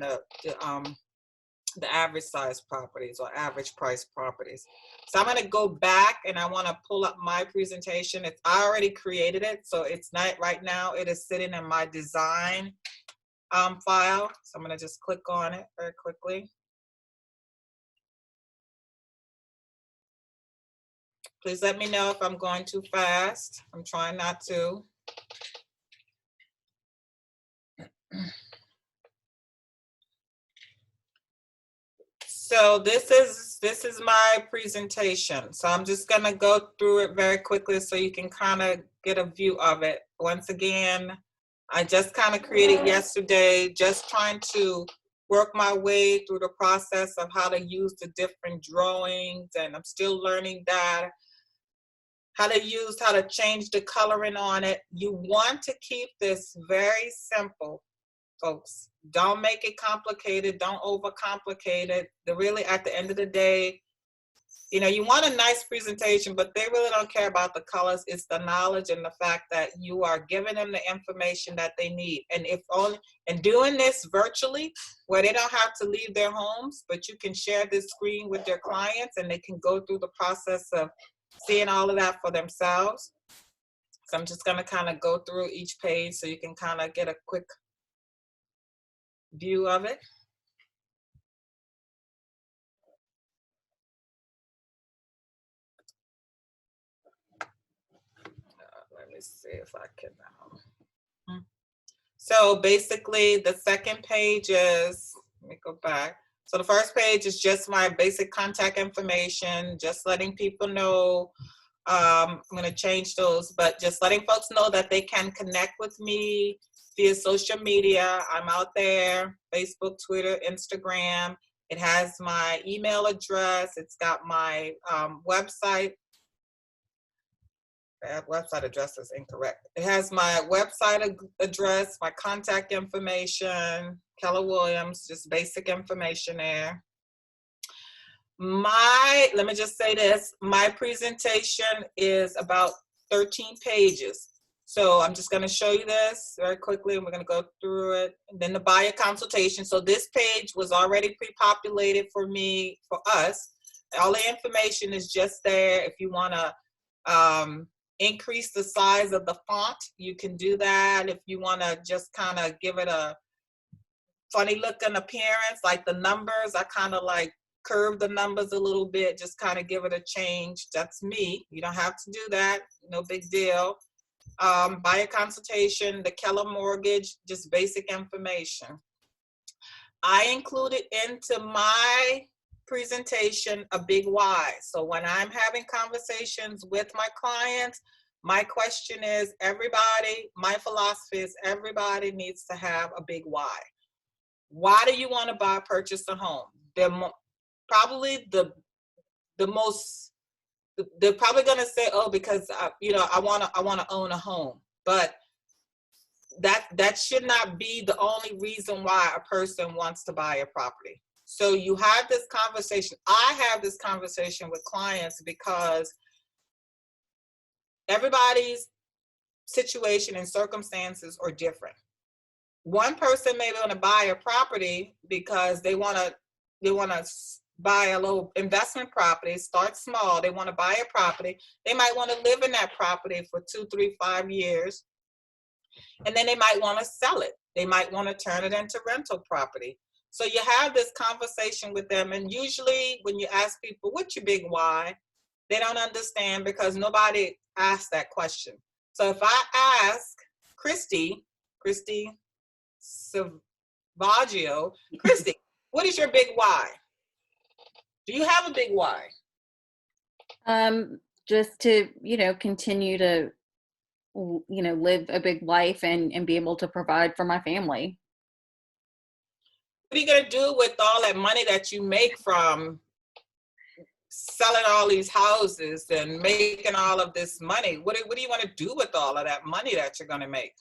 the average size properties or average price properties. So I'm gonna go back and I wanna pull up my presentation. I already created it, so it's not right now. It is sitting in my design file. So I'm gonna just click on it very quickly. Please let me know if I'm going too fast. I'm trying not to. So this is my presentation. So I'm just gonna go through it very quickly so you can kind of get a view of it. Once again, I just kind of created yesterday, just trying to work my way through the process of how to use the different drawings, and I'm still learning that, how to change the coloring on it. You want to keep this very simple, folks. Don't make it complicated. Don't overcomplicate it. Really, at the end of the day, you want a nice presentation, but they really don't care about the colors. It's the knowledge and the fact that you are giving them the information that they need. And doing this virtually, where they don't have to leave their homes, but you can share this screen with their clients and they can go through the process of seeing all of that for themselves. So I'm just gonna kind of go through each page so you can kind of get a quick view of it. Let me see if I can. So basically, the second page is, let me go back. So the first page is just my basic contact information, just letting people know. I'm going to change those, but just letting folks know that they can connect with me via social media. I'm out there, Facebook, Twitter, Instagram. It has my email address. It's got my website. That website address is incorrect. It has my website address, my contact information, Keller Williams, just basic information there. Let me just say this, my presentation is about 13 pages. So I'm just gonna show you this very quickly and we're gonna go through it. And then the buyer consultation. So this page was already pre-populated for me, for us. All the information is just there. If you wanna increase the size of the font, you can do that. If you wanna just kind of give it a funny looking appearance, like the numbers, I kind of like curve the numbers a little bit, just kind of give it a change. That's me. You don't have to do that. No big deal. Buyer consultation, the Keller mortgage, just basic information. I included into my presentation a big why. So when I'm having conversations with my clients, my question is, my philosophy is everybody needs to have a big why. Why do you want to purchase a home? They're probably the most, they're probably going to say, oh, because I want to own a home. But that should not be the only reason why a person wants to buy a property. So you have this conversation. I have this conversation with clients because everybody's situation and circumstances are different. One person may want to buy a property because they want to buy a little investment property, start small. They want to buy a property. They might want to live in that property for 2, 3, 5 years. And then they might want to sell it. They might want to turn it into rental property. So you have this conversation with them. And usually when you ask people, what's your big why? They don't understand because nobody asked that question. So if I ask Christy Savaggio, Christy, what is your big why? Do you have a big why? Just to, continue to, live a big life and be able to provide for my family. What are you going to do with all that money that you make from selling all these houses and making all of this money? What do you want to do with all of that money that you're going to make?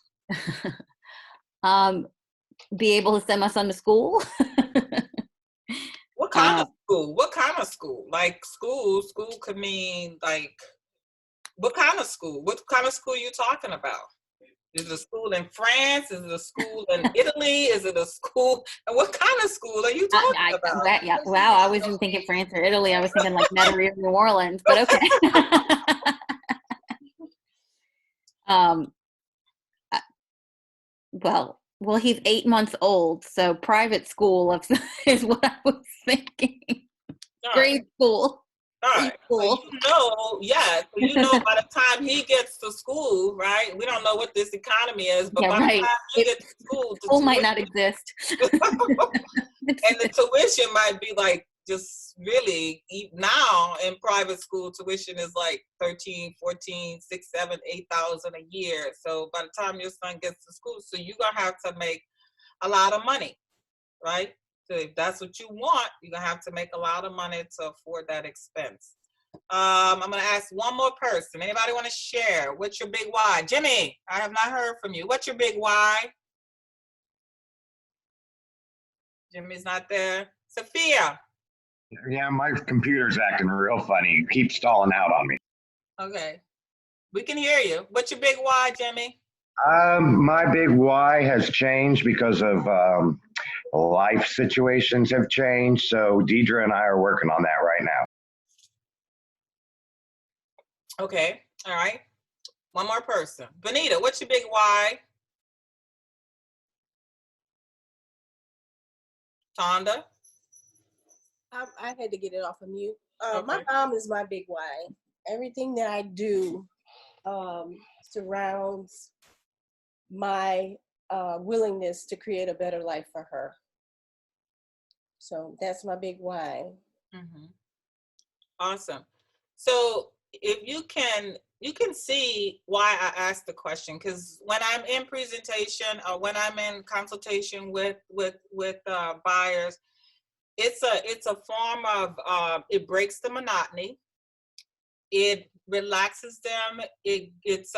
Be able to send my son to school. What kind of school? What kind of school? Like school could mean like, what kind of school? What kind of school are you talking about? Is it a school in France? Is it a school in Italy? Is it a school? And what kind of school are you talking about? Yeah, wow, I wasn't thinking France or Italy. I was thinking like Metairie or New Orleans, but okay. Well, he's 8 months old, so private school is what I was thinking. Grade school. All right. So you know by the time he gets to school, right? We don't know what this economy is, but by the time he gets to school, school might not exist. And the tuition might be like just really now in private school tuition is like 13, 14, 6, 7, 8,000 a year. So by the time your son gets to school, so you're gonna have to make a lot of money, right? So if that's what you want, you're gonna have to make a lot of money to afford that expense. I'm gonna ask one more person. Anybody want to share? What's your big why? Jimmy, I have not heard from you. What's your big why? Jimmy's not there. Sophia. Yeah, my computer's acting real funny. It keeps stalling out on me. Okay. We can hear you. What's your big why, Jimmy? My big why has changed because of life situations have changed. So Deidre and I are working on that right now. Okay. All right. One more person. Benita, what's your big why? Tonda? I had to get it off of mute. My mom is my big why. Everything that I do surrounds my willingness to create a better life for her. So that's my big why. Mm-hmm. Awesome. So if you can see why I asked the question, because when I'm in presentation or when I'm in consultation with buyers, it's a form of it breaks the monotony. It relaxes them. It's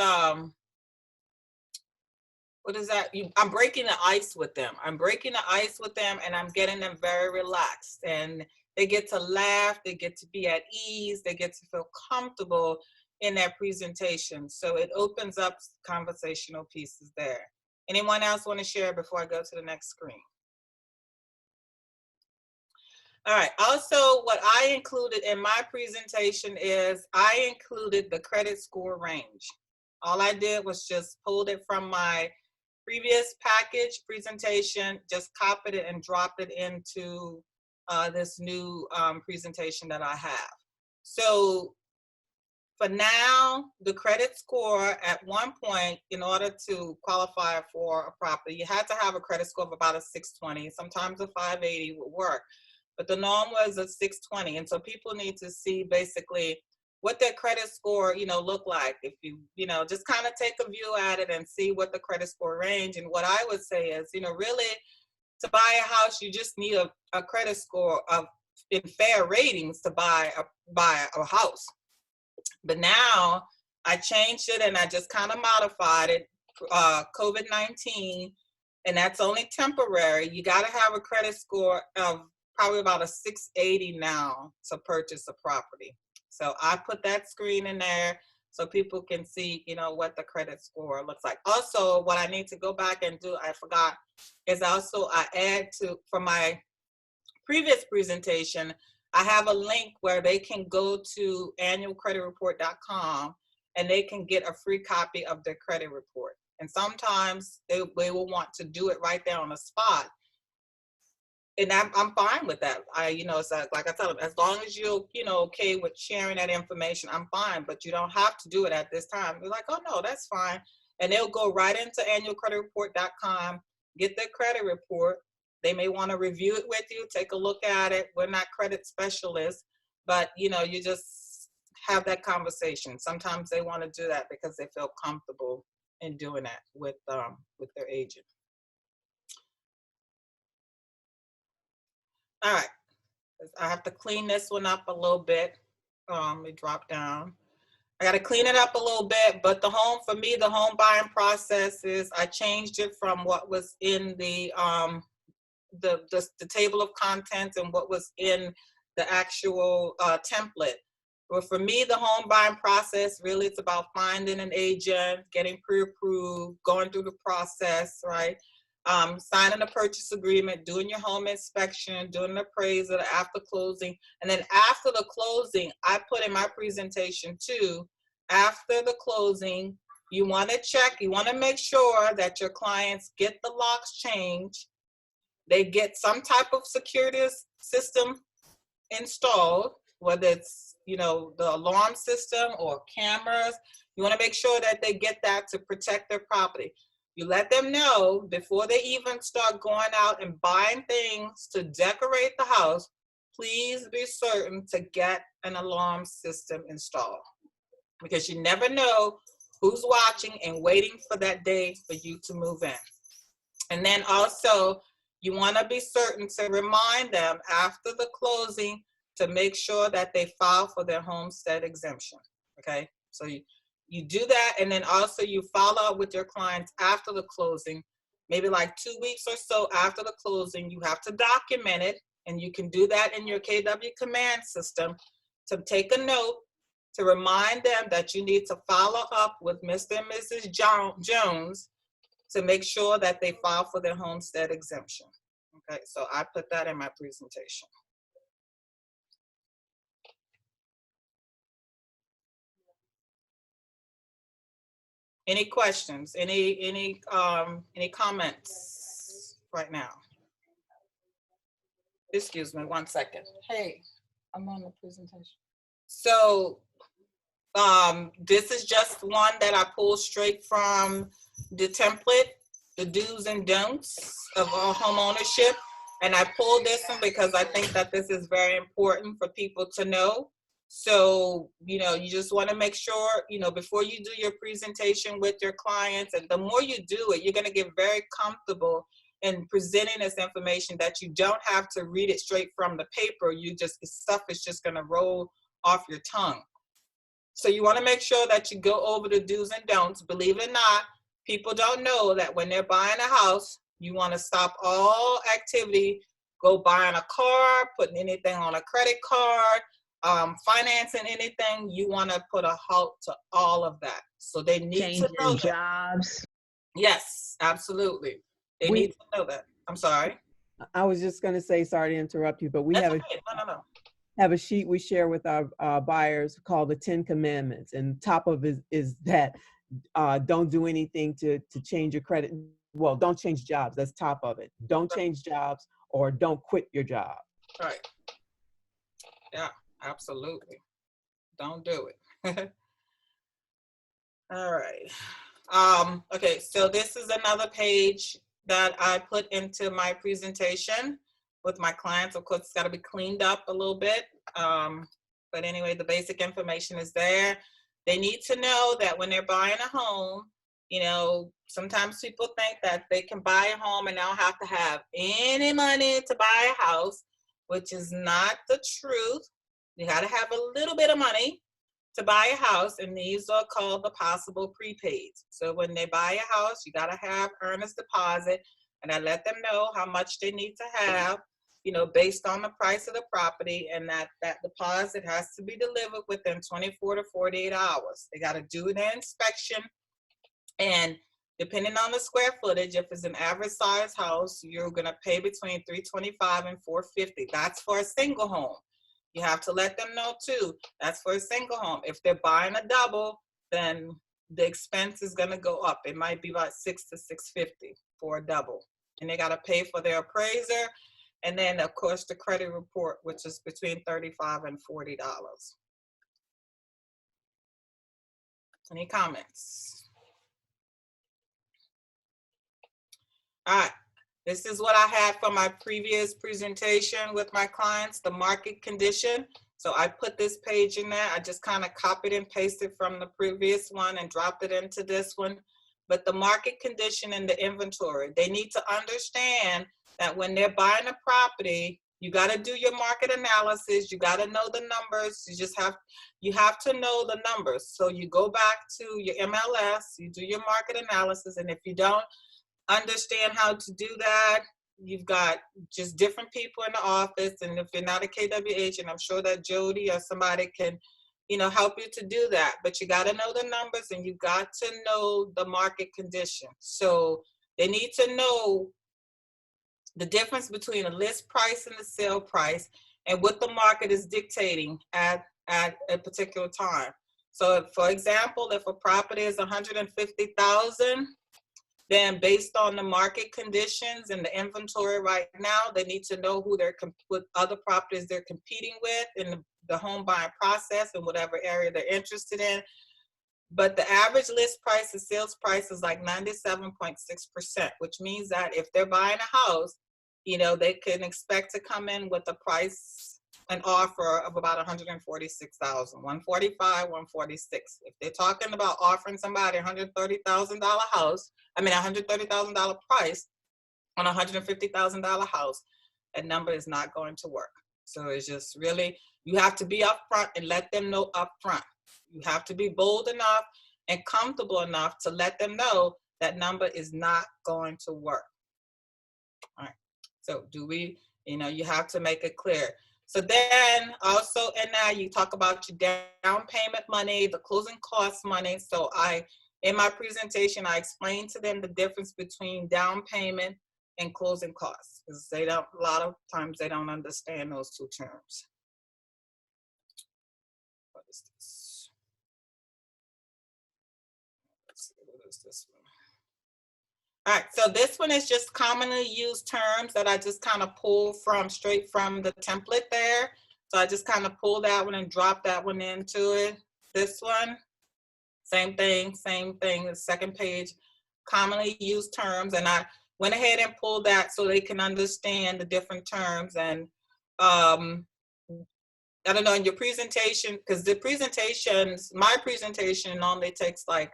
what is that? I'm breaking the ice with them. I'm breaking the ice with them, and I'm getting them very relaxed. And they get to laugh. They get to be at ease. They get to feel comfortable in their presentation. So it opens up conversational pieces there. Anyone else want to share before I go to the next screen? All right. Also, what I included in my presentation is I included the credit score range. All I did was just pulled it from my previous package presentation, just copied it and dropped it into this new presentation that I have. So for now, the credit score at one point, in order to qualify for a property, you had to have a credit score of about a 620. Sometimes a 580 would work, but the norm was a 620. And so people need to see basically what their credit score, look like. If you just kind of take a view at it and see what the credit score range. And what I would say is, really, to buy a house, you just need a credit score of in fair ratings to buy a house. But now I changed it and I just kind of modified it, COVID-19, and that's only temporary. You got to have a credit score of probably about a 680 now to purchase a property. So I put that screen in there so people can see, what the credit score looks like. Also, what I need to go back and do, I forgot, is also I add to, for my previous presentation, I have a link where they can go to annualcreditreport.com and they can get a free copy of their credit report. And sometimes they will want to do it right there on the spot. And I'm fine with that. It's like I tell them, as long as you're, okay with sharing that information, I'm fine, but you don't have to do it at this time. They're like, oh no, that's fine. And they'll go right into annualcreditreport.com, get their credit report. They may want to review it with you, take a look at it. We're not credit specialists, but you just have that conversation. Sometimes they want to do that because they feel comfortable in doing that with their agent. All right, I have to clean this one up a little bit. Let me drop down. I got to clean it up a little bit, but for me, the home buying process is, I changed it from what was in the table of contents and what was in the actual template. But for me, the home buying process, really, it's about finding an agent, getting pre-approved, going through the process, right? Signing a purchase agreement, doing your home inspection, doing an appraisal after closing. And then after the closing, I put in my presentation too, after the closing, you want to make sure that your clients get the locks changed. They get some type of security system installed, whether it's, the alarm system or cameras. You want to make sure that they get that to protect their property. You let them know before they even start going out and buying things to decorate the house, please be certain to get an alarm system installed, because you never know who's watching and waiting for that day for you to move in. And then also, you want to be certain to remind them after the closing to make sure that they file for their homestead exemption, okay? So you do that, and then also you follow up with your clients after the closing, maybe like 2 weeks or so after the closing. You have to document it, and you can do that in your KW command system to take a note to remind them that you need to follow up with Mr. and Mrs. Jones to make sure that they file for their homestead exemption. Okay, so I put that in my presentation. Any questions? Any comments right now? Excuse me 1 second. Hey, I'm on the presentation. So this is just one that I pulled straight from the template, the do's and don'ts of home ownership. And I pulled this one because I think that this is very important for people to know. So, you just want to make sure, before you do your presentation with your clients, and the more you do it, you're going to get very comfortable in presenting this information that you don't have to read it straight from the paper. Stuff is just going to roll off your tongue. So you want to make sure that you go over the do's and don'ts. Believe it or not, people don't know that when they're buying a house, you want to stop all activity, go buying a car, putting anything on a credit card, financing anything. You want to put a halt to all of that. So they need to know that. Jobs. Yes, absolutely. They need to know that. I'm sorry. I was just going to say, sorry to interrupt you, but we have a sheet we share with our buyers called the 10 Commandments. And top of it is that don't do anything to change your credit. well, don't change jobs. That's top of it. Don't change jobs or don't quit your job. Right. Yeah, absolutely. Don't do it. All right. Okay, so this is another page that I put into my presentation with my clients. Of course, it's got to be cleaned up a little bit. But anyway, the basic information is there. They need to know that when they're buying a home, you know, sometimes people think that they can buy a home and don't have to have any money to buy a house, which is not the truth. You got to have a little bit of money to buy a house, and these are called the possible prepaids. So when they buy a house, you got to have earnest deposit, and I let them know how much they need to have, you know, based on the price of the property, and that deposit has to be delivered within 24 to 48 hours. They got to do an inspection, and depending on the square footage, if it's an average size house, you're going to pay between $325 and $450. That's for a single home. You have to let them know too, that's for a single home. If they're buying a double, then the expense is going to go up. It might be about $600 to $650 for a double. And they got to pay for their appraiser. And then, of course, the credit report, which is between $35 and $40. Any comments? All right. This is what I had from my previous presentation with my clients, the market condition. So I put this page in there. I just kind of copied and pasted from the previous one and dropped it into this one. But the market condition and the inventory, they need to understand that when they're buying a property, you got to do your market analysis. You got to know the numbers. You have to know the numbers. So you go back to your MLS, you do your market analysis, and if you don't understand how to do that, you've got just different people in the office, and if you're not a KWH, and I'm sure that Jody or somebody can, you know, help you to do that, but you got to know the numbers and you got to know the market condition. So they need to know the difference between a list price and the sale price and what the market is dictating at a particular time. So if, for example, if a property is $150,000, then based on the market conditions and the inventory right now, they need to know what other properties they're competing with in the home buying process in whatever area they're interested in. But the average list price and sales price is like 97.6%, which means that if they're buying a house, you know, they can expect to come in with a price, an offer of about $146,000, $145,000, $146,000. If they're talking about offering somebody $130,000 house, $130,000 price on a $150,000 house, that number is not going to work. So it's just really, you have to be upfront and let them know upfront. You have to be bold enough and comfortable enough to let them know that number is not going to work. All right. So you have to make it clear. So then also in that, you talk about your down payment money, the closing cost money. So in my presentation, I explained to them the difference between down payment and closing costs, because a lot of times they don't understand those two terms. What is this? Let's see, what is this one? All right, so this one is just commonly used terms that I just kind of pull straight from the template there. So I just kind of pull that one and drop that one into it. This one, same thing, the second page, commonly used terms. And I went ahead and pulled that so they can understand the different terms. And I don't know, in your presentation, because my presentation normally takes like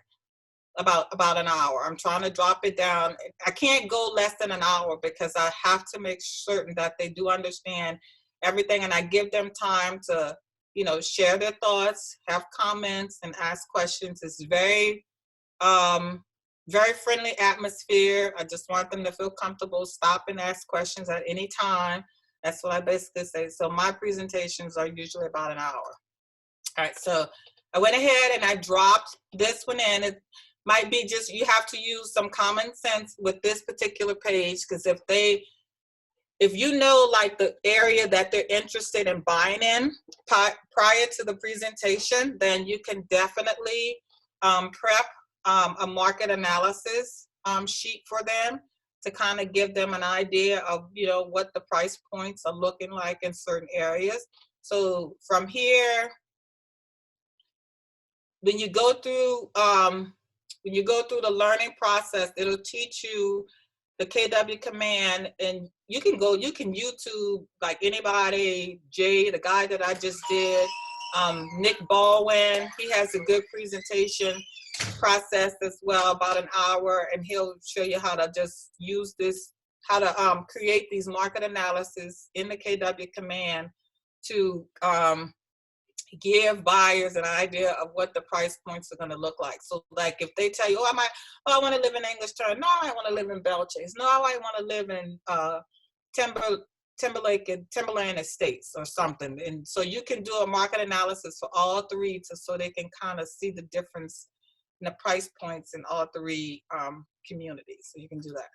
about an hour. I'm trying to drop it down. I can't go less than an hour because I have to make certain that they do understand everything, and I give them time to, you know, share their thoughts, have comments, and ask questions. It's very, very friendly atmosphere. I just want them to feel comfortable, stop and ask questions at any time. That's what I basically say. So my presentations are usually about an hour. All right, so I went ahead and I dropped this one in. It might be just, you have to use some common sense with this particular page, because if you know like the area that they're interested in buying in prior to the presentation, then you can definitely prep a market analysis sheet for them to kind of give them an idea of, you know, what the price points are looking like in certain areas. So from here, when you go through the learning process, it'll teach you the KW command, and you can YouTube like anybody, Jay, the guy that I just did, Nick Baldwin, he has a good presentation process as well, about an hour, and he'll show you how to just use this, how to create these market analysis in the KW command to give buyers an idea of what the price points are going to look like. So like if they tell you, I want to live in English Turn, no, I want to live in Belchase, no, I want to live in Timberlake and Timberland Estates or something. And so you can do a market analysis for all three so they can kind of see the difference in the price points in all three communities. So you can do that.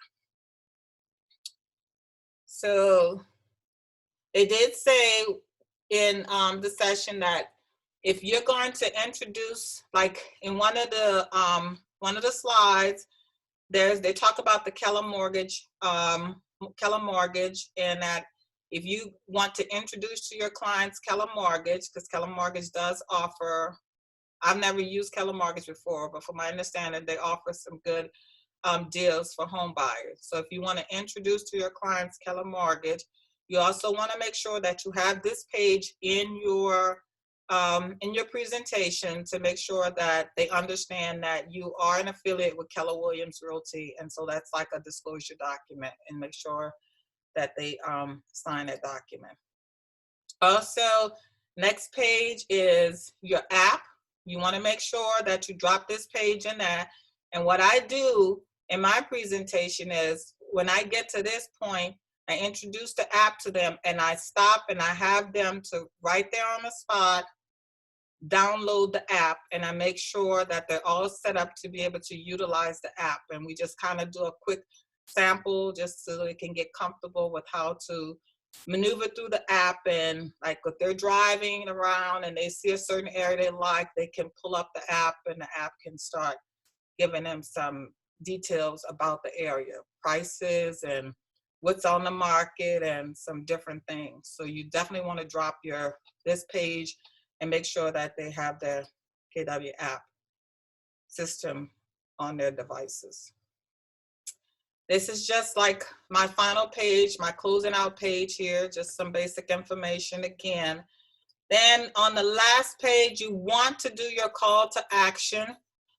So they did say in the session that if you're going to introduce, like in one of the slides, they talk about the Keller Mortgage, and that if you want to introduce to your clients Keller Mortgage, because Keller Mortgage does offer, I've never used Keller Mortgage before, but from my understanding, they offer some good deals for home buyers. So if you want to introduce to your clients Keller Mortgage, you also want to make sure that you have this page in your presentation to make sure that they understand that you are an affiliate with Keller Williams Realty, and so that's like a disclosure document, and make sure that they sign that document. Also, next page is your app. You want to make sure that you drop this page in there. And what I do in my presentation is when I get to this point, I introduce the app to them, and I stop and I have them to right there on the spot download the app, and I make sure that they're all set up to be able to utilize the app. And we just kind of do a quick sample just so they can get comfortable with how to maneuver through the app. And like if they're driving around and they see a certain area they like, they can pull up the app, and the app can start giving them some details about the area, prices and what's on the market and some different things. So you definitely want to drop this page and make sure that they have their KW app system on their devices. This is just like my final page, my closing out page here, just some basic information again. Then on the last page, you want to do your call to action,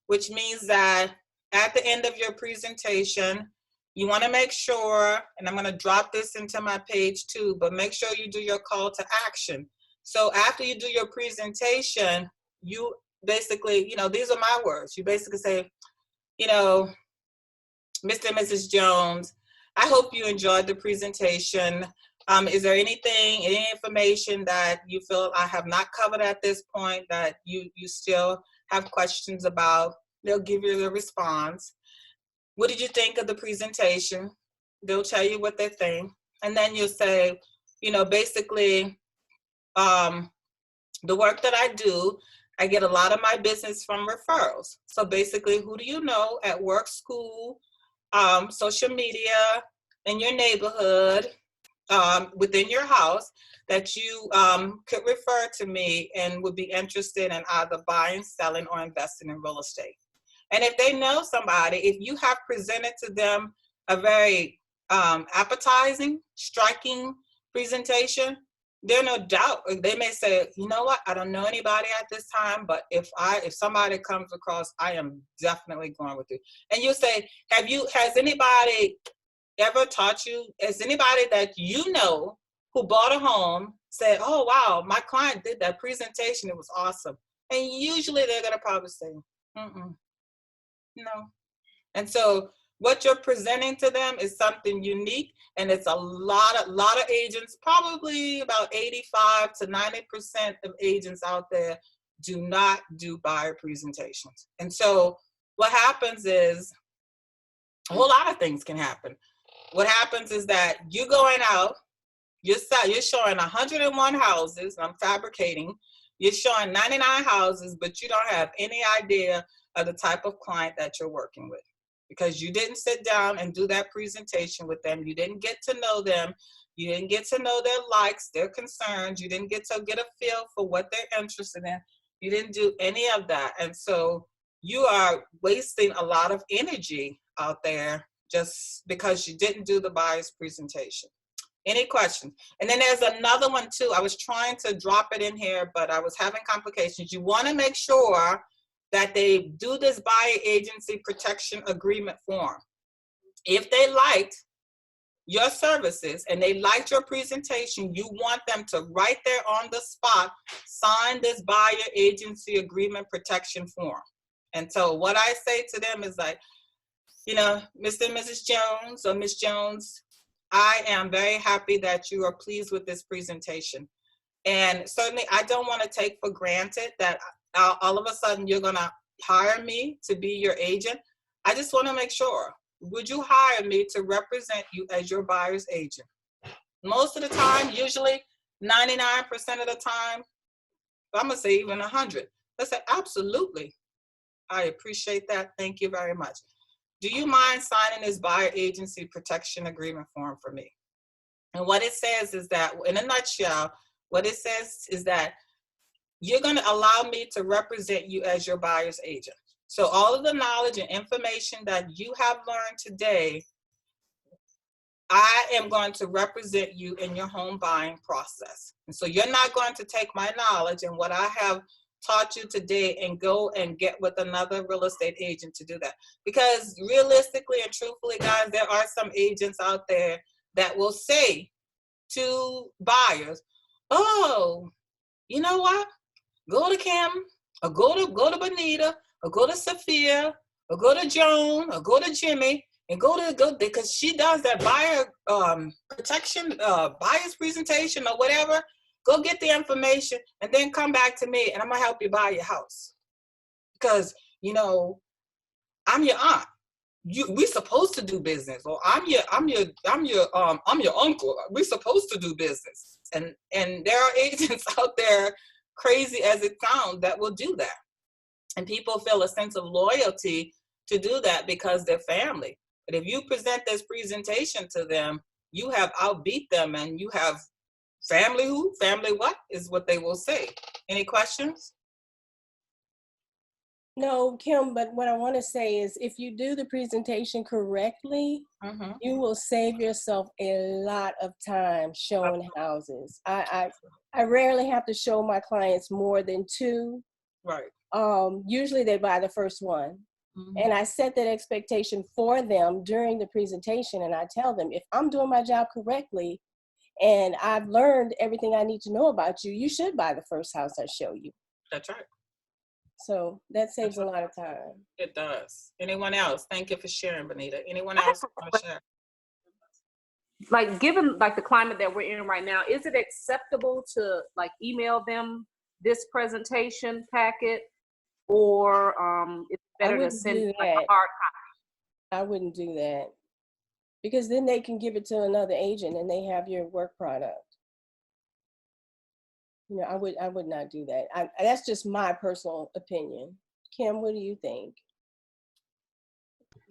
which means that at the end of your presentation, you want to make sure, and I'm going to drop this into my page too, but make sure you do your call to action. So after you do your presentation, you basically, these are my words. You basically say, Mr. and Mrs. Jones, I hope you enjoyed the presentation. Is there any information that you feel I have not covered at this point that you still have questions about? They'll give you the response. What did you think of the presentation? They'll tell you what they think. And then you'll say, basically, the work that I do, I get a lot of my business from referrals. So basically, who do you know at work, school, social media, in your neighborhood, within your house that you could refer to me and would be interested in either buying, selling, or investing in real estate. And if they know somebody, if you have presented to them a very appetizing, striking presentation, there's no doubt they may say, you know what, I don't know anybody at this time, but if somebody comes across, I am definitely going with you. And you say, has anybody ever taught you, has anybody that you know who bought a home said, oh wow, my client did that presentation, it was awesome? And usually they're gonna probably say, no. And so what you're presenting to them is something unique, and it's a lot of agents, probably about 85 to 90% of agents out there do not do buyer presentations. And so what happens is a whole lot of things can happen. What happens is that you're going out, you're showing 101 houses, I'm fabricating, you're showing 99 houses, but you don't have any idea of the type of client that you're working with. because you didn't sit down and do that presentation with them. You didn't get to know them. You didn't get to know their likes, their concerns. You didn't get to get a feel for what they're interested in. You didn't do any of that. And so you are wasting a lot of energy out there just because you didn't do the buyer's presentation. Any questions? And then there's another one too. I was trying to drop it in here, but I was having complications. You want to make sure that they do this buyer agency protection agreement form. If they liked your services and they liked your presentation, you want them to right there on the spot sign this buyer agency agreement protection form. And so what I say to them is like, you know, Mr. and Mrs. Jones or Miss Jones, I am very happy that you are pleased with this presentation. And certainly I don't want to take for granted that all of a sudden you're going to hire me to be your agent. I just want to make sure, would you hire me to represent you as your buyer's agent? Most of the time, usually 99% of the time, I'm going to say even 100. I say, absolutely. I appreciate that. Thank you very much. Do you mind signing this buyer agency protection agreement form for me? And what it says is that, in a nutshell, what it says is that you're going to allow me to represent you as your buyer's agent. So all of the knowledge and information that you have learned today, I am going to represent you in your home buying process. And so you're not going to take my knowledge and what I have taught you today and go and get with another real estate agent to do that. Because realistically and truthfully, guys, there are some agents out there that will say to buyers, oh, you know what? Go to Kim, or go to Bonita, or go to Sophia, or go to Joan, or go to Jimmy, and go because she does that buyer protection, buyer's presentation or whatever. Go get the information and then come back to me and I'm gonna help you buy your house. Because, you know, I'm your aunt. We supposed to do business, or I'm your uncle. We're supposed to do business. And there are agents out there, crazy as it sounds, that will do that. And people feel a sense of loyalty to do that because they're family. But if you present this presentation to them, you have outbeat them and you have family who? Family what is what they will say. Any questions? No, Kim, but what I want to say is if you do the presentation correctly, you will save yourself a lot of time showing houses. I rarely have to show my clients more than 2. Right. Usually they buy the first one. And I set that expectation for them during the presentation, and I tell them, if I'm doing my job correctly and I've learned everything I need to know about you, you should buy the first house I show you. That's right. So that saves a lot of time. It does. Anyone else? Thank you for sharing, Bonita. Anyone else want to share? Like, given like the climate that we're in right now, is it acceptable to like email them this presentation packet, or it's better to send like a hard copy? I wouldn't do that, because then they can give it to another agent and they have your work product. You know, I would not do that. That's just my personal opinion. Kim, what do you think?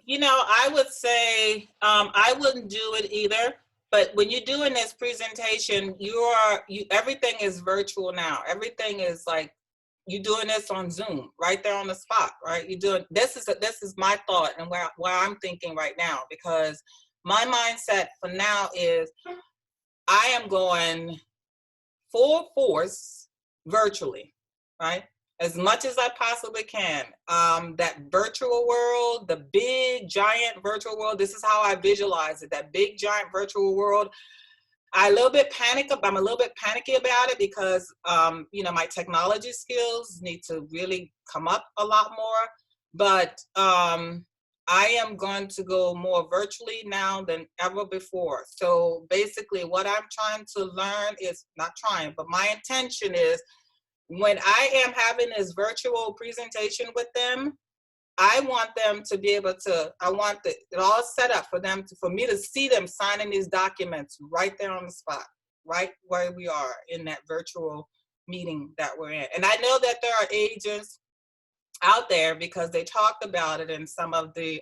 You know, I would say I wouldn't do it either. But when you're doing this presentation, everything is virtual now. Everything is like you're doing this on Zoom, right there on the spot, right? You're doing this is my thought and where I'm thinking right now, because my mindset for now is I am going full force virtually, right? As much as I possibly can. That virtual world, the big giant virtual world, this is how I visualize it, that big giant virtual world. I'm a little bit panicky about it because, you know, my technology skills need to really come up a lot more. But I am going to go more virtually now than ever before. So basically what I'm trying to learn is, not trying, but my intention is when I am having this virtual presentation with them, I want them to be able to, I want it all set up for me to see them signing these documents right there on the spot, right where we are in that virtual meeting that we're in. And I know that there are agents out there, because they talked about it in some of the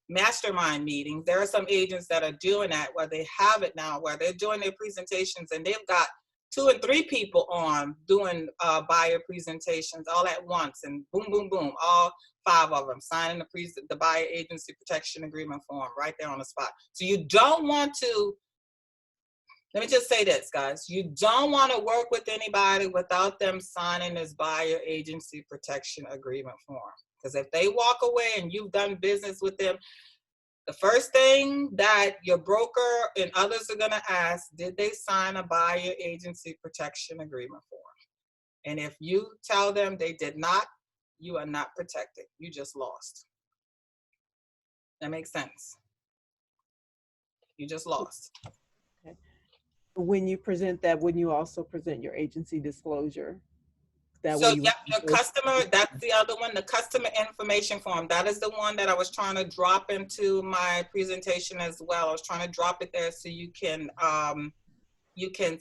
mastermind meetings. There are some agents that are doing that where they have it now, where they're doing their presentations and they've got 2 and 3 people on doing buyer presentations all at once, and boom, boom, boom, all 5 of them signing the buyer agency protection agreement form right there on the spot. So you don't want to, let me just say this, guys, you don't want to work with anybody without them signing this buyer agency protection agreement form. Because if they walk away and you've done business with them, the first thing that your broker and others are going to ask, did they sign a buyer agency protection agreement form? And if you tell them they did not, you are not protected. You just lost. That makes sense. You just lost. Okay. When you present that, wouldn't you also present your agency disclosure? That So way you yeah, the customer, that's the other one, the customer information form. That is the one that I was trying to drop into my presentation as well. I was trying to drop it there so you can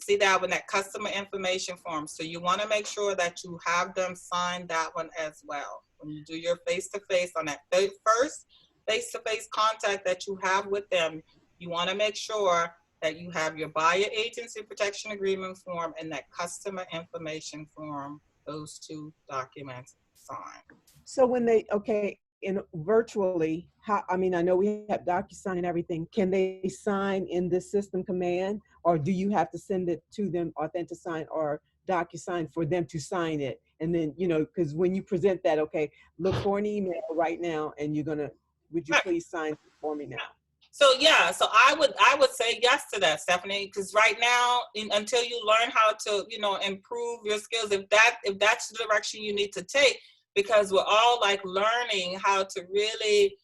see that one, that customer information form. So you want to make sure that you have them sign that one as well. When you do your face-to-face on that first face-to-face contact that you have with them, you want to make sure that you have your buyer agency protection agreement form and that customer information form, those 2 documents signed. So when they, okay, in virtually, how, I mean, I know we have DocuSign and everything. Can they sign in this system command, or do you have to send it to them, AuthentiSign or DocuSign, for them to sign it? And then, you know, because when you present that, okay, look for an email right now, and you're gonna, would you please sign for me now? So yeah, so I would say yes to that, Stephanie, because right now, until you learn how to, you know, improve your skills, if that's the direction you need to take, because we're all like learning how to really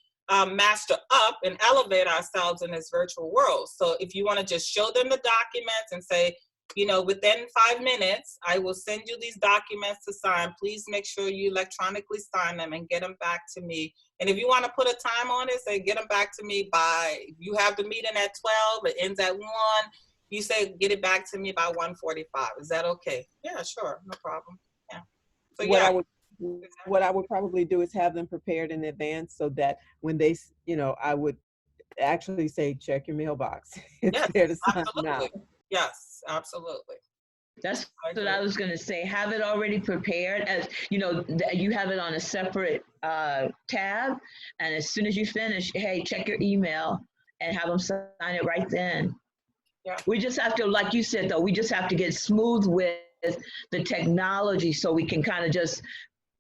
master up and elevate ourselves in this virtual world. So if you want to just show them the documents and say, you know, within 5 minutes, I will send you these documents to sign. Please make sure you electronically sign them and get them back to me. And if you want to put a time on it, say get them back to me by, you have the meeting at 12, it ends at 1. You say get it back to me by 1:45. Is that okay? Yeah, sure, no problem. Yeah. So what yeah. what I would probably do is have them prepared in advance so that when they, you know, I would actually say, check your mailbox. It's Yes, there to sign absolutely. now. Yes, absolutely. That's what I was going to say. Have it already prepared, as you know, you have it on a separate tab. And as soon as you finish, hey, check your email and have them sign it right then. Yeah. We just have to, like you said, though, we just have to get smooth with the technology so we can kind of just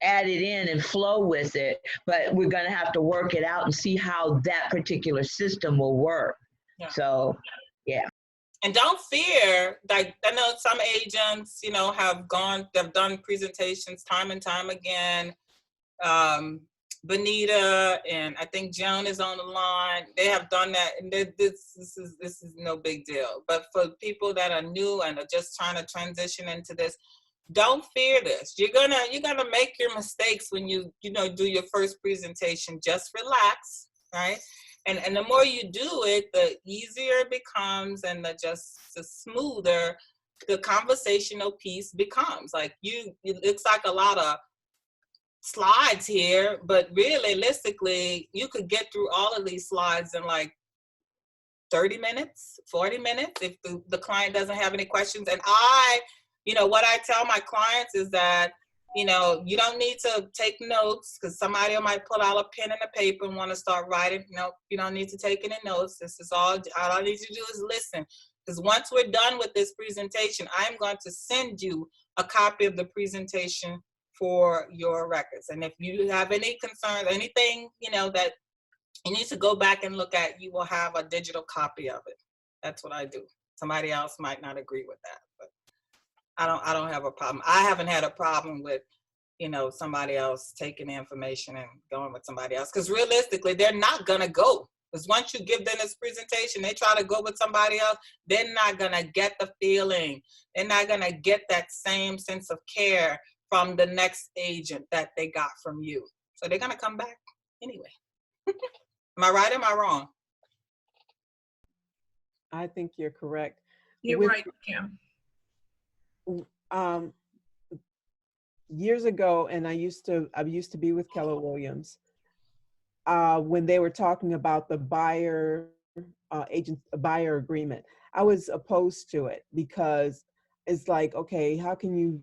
add it in and flow with it. But we're going to have to work it out and see how that particular system will work. Yeah. So, yeah. And don't fear, like I know some agents, you know, have done presentations time and time again. Benita and I think Joan is on the line. They have done that, and this is no big deal. But for people that are new and are just trying to transition into this, don't fear this. You're gonna make your mistakes when you do your first presentation. Just relax, right? And the more you do it, the easier it becomes, and the smoother the conversational piece becomes. Like it looks like a lot of slides here, but realistically, you could get through all of these slides in like 30 minutes, 40 minutes if the client doesn't have any questions. And what I tell my clients is that, you don't need to take notes, because somebody might pull out a pen and a paper and want to start writing. No, you don't need to take any notes. This is all I need you to do is listen. Because once we're done with this presentation, I'm going to send you a copy of the presentation for your records. And if you have any concerns, anything, that you need to go back and look at, you will have a digital copy of it. That's what I do. Somebody else might not agree with that, but I don't have a problem. I haven't had a problem with, somebody else taking the information and going with somebody else. Because realistically, they're not gonna go. Because once you give them this presentation, they try to go with somebody else, they're not gonna get the feeling. They're not gonna get that same sense of care from the next agent that they got from you. So they're gonna come back anyway. Am I right or am I wrong? I think you're correct. You're right, Kim. Years ago, and I used to be with Keller Williams. when they were talking about the buyer buyer agreement. I was opposed to it because it's like, okay, how can you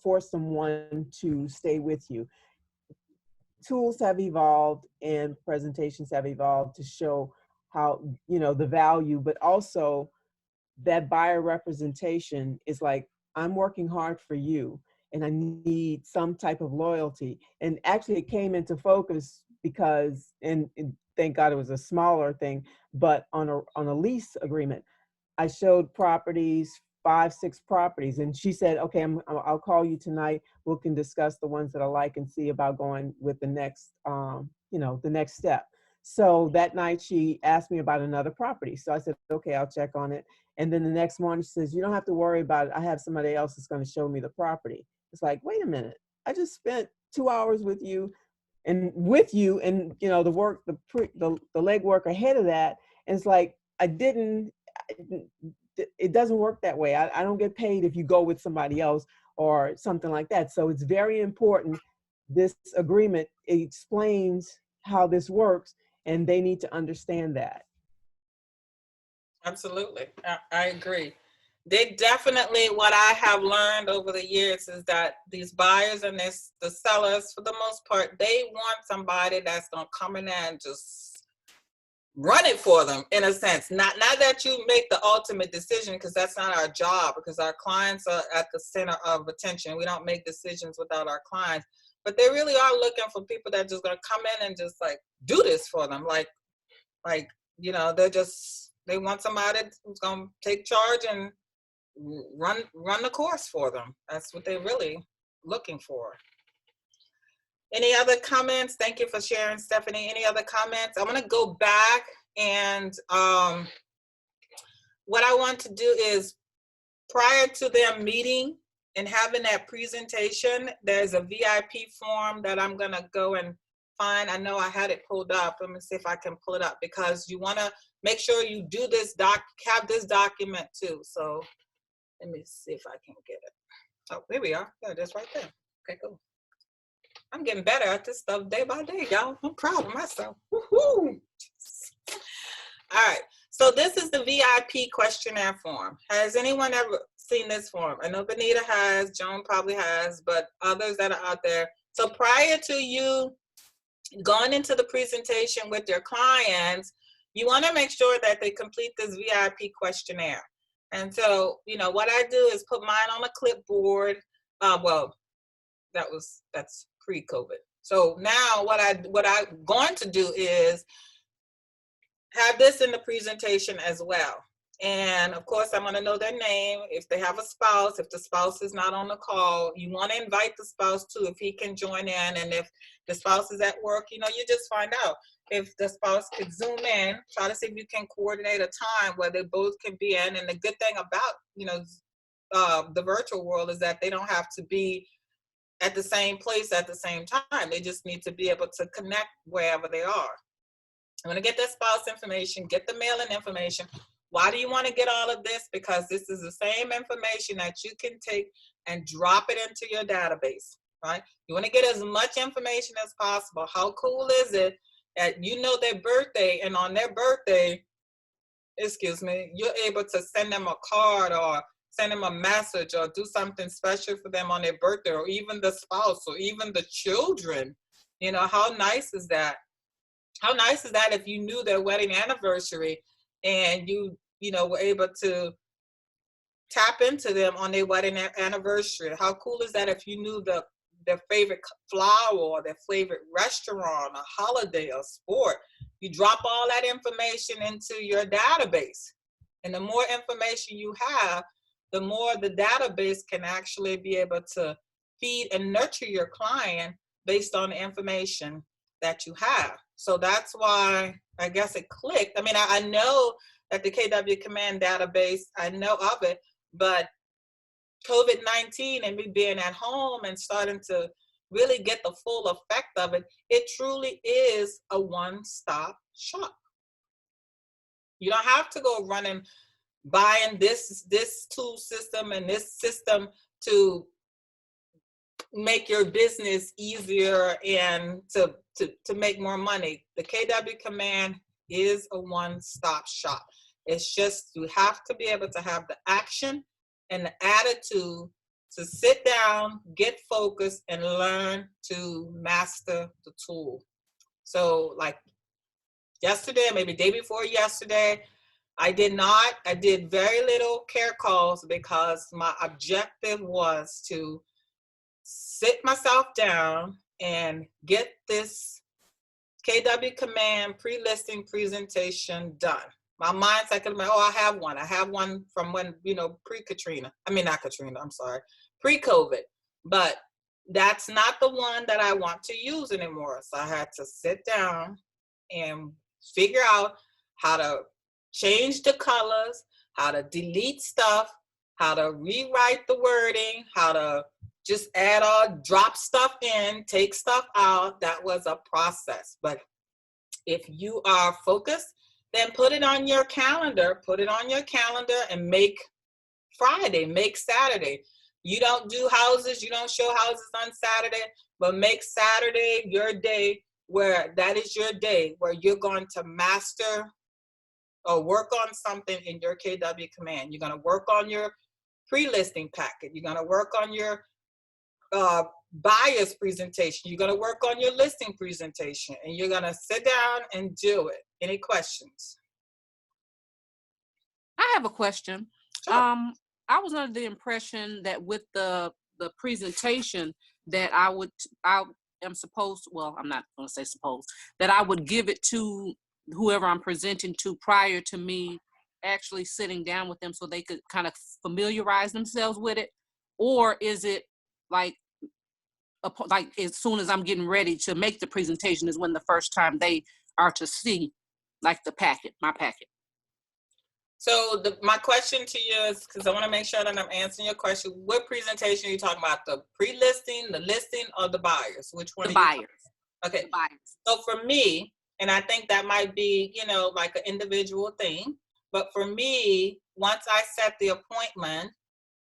force someone to stay with you? Tools have evolved and presentations have evolved to show how, the value, but also that buyer representation is like, I'm working hard for you and I need some type of loyalty. And actually it came into focus because, and thank God it was a smaller thing, but on a lease agreement, I showed properties, 5, 6 properties, and she said, okay, I'll call you tonight. We can discuss the ones that I like and see about going with the next, the next step. So that night she asked me about another property. So I said, okay, I'll check on it. And then the next morning she says, you don't have to worry about it. I have somebody else that's going to show me the property. It's like, wait a minute. I just spent 2 hours with you and the work, the legwork ahead of that. And it's like, it doesn't work that way. I don't get paid if you go with somebody else or something like that. So it's very important. This agreement explains how this works, and they need to understand that. Absolutely. I agree. They definitely, what I have learned over the years is that these buyers and the sellers, for the most part, they want somebody that's going to come in there and just run it for them, in a sense. Not that you make the ultimate decision, because that's not our job, because our clients are at the center of attention. We don't make decisions without our clients. But they really are looking for people that are just going to come in and just like do this for them. Like, they want somebody who's going to take charge and run the course for them. That's what they're really looking for. Any other comments? Thank you for sharing, Stephanie. Any other comments? I'm going to go back, and what I want to do is, prior to their meeting and having that presentation, there's a VIP form that I'm going to go and find. I know I had it pulled up. Let me see if I can pull it up, because you want to make sure you do this have this document too. So let me see if I can get it. Oh, here we are. There it is right there. Okay, cool. I'm getting better at this stuff day by day, y'all. I'm proud of myself. Woohoo! All right. So this is the VIP questionnaire form. Has anyone ever seen this form? I know Benita has, Joan probably has, but others that are out there. So prior to you going into the presentation with your clients, you want to make sure that they complete this VIP questionnaire. And so, what I do is put mine on a clipboard. That's pre-COVID. So now what I'm going to do is have this in the presentation as well. And of course, I'm going to know their name. If they have a spouse, if the spouse is not on the call, you want to invite the spouse too, if he can join in. And if the spouse is at work, you just find out if the spouse could zoom in, try to see if you can coordinate a time where they both can be in. And the good thing about, the virtual world is that they don't have to be at the same place at the same time. They just need to be able to connect wherever they are. I'm going to get that spouse information, get the mailing information. Why do you want to get all of this? Because this is the same information that you can take and drop it into your database, right? You want to get as much information as possible. How cool is it that their birthday, and on their birthday, you're able to send them a card or send them a message or do something special for them on their birthday, or even the spouse or even the children. How nice is that? How nice is that if you knew their wedding anniversary and you were able to tap into them on their wedding anniversary? How cool is that if you knew their favorite flower or their favorite restaurant, a holiday, or sport? You drop all that information into your database. And the more information you have, the more the database can actually be able to feed and nurture your client based on the information that you have. So that's why I guess it clicked. I mean, I know that the KW Command database, I know of it, but COVID-19 and me being at home and starting to really get the full effect of it, it truly is a one-stop shop. You don't have to go running, buying this tool system and this system to make your business easier and to make more money. The KW Command is a one-stop shop. It's just you have to be able to have the action and the attitude to sit down, get focused, and learn to master the tool. So like yesterday, maybe day before yesterday, I did very little care calls because my objective was to sit myself down and get this KW Command pre-listing presentation done. My mind's like, oh, I have one from when, pre-Katrina. I mean, not Katrina, I'm sorry, pre-COVID. But that's not the one that I want to use anymore. So I had to sit down and figure out how to change the colors, how to delete stuff, how to rewrite the wording, how to just drop stuff in, take stuff out. That was a process. But if you are focused, then put it on your calendar and make Friday, make Saturday. You don't do houses, you don't show houses on Saturday, but make Saturday your day where that is your day where you're going to master or work on something in your KW Command. You're going to work on your pre-listing packet. You're going to work on your buyer's presentation. You're going to work on your listing presentation, and you're going to sit down and do it. Any questions? I have a question. Sure. I was under the impression that with the presentation that I am supposed, well, I'm not going to say supposed, that I would give it to whoever I'm presenting to prior to me actually sitting down with them so they could kind of familiarize themselves with it? Or is it like as soon as I'm getting ready to make the presentation is when the first time they are to see like my packet? So my question to you is, because I want to make sure that I'm answering your question, what presentation are you talking about? The pre-listing, the listing, or the buyers? Which one? The buyers. Okay. The buyers. So for me, and I think that might be, like an individual thing, but for me, once I set the appointment,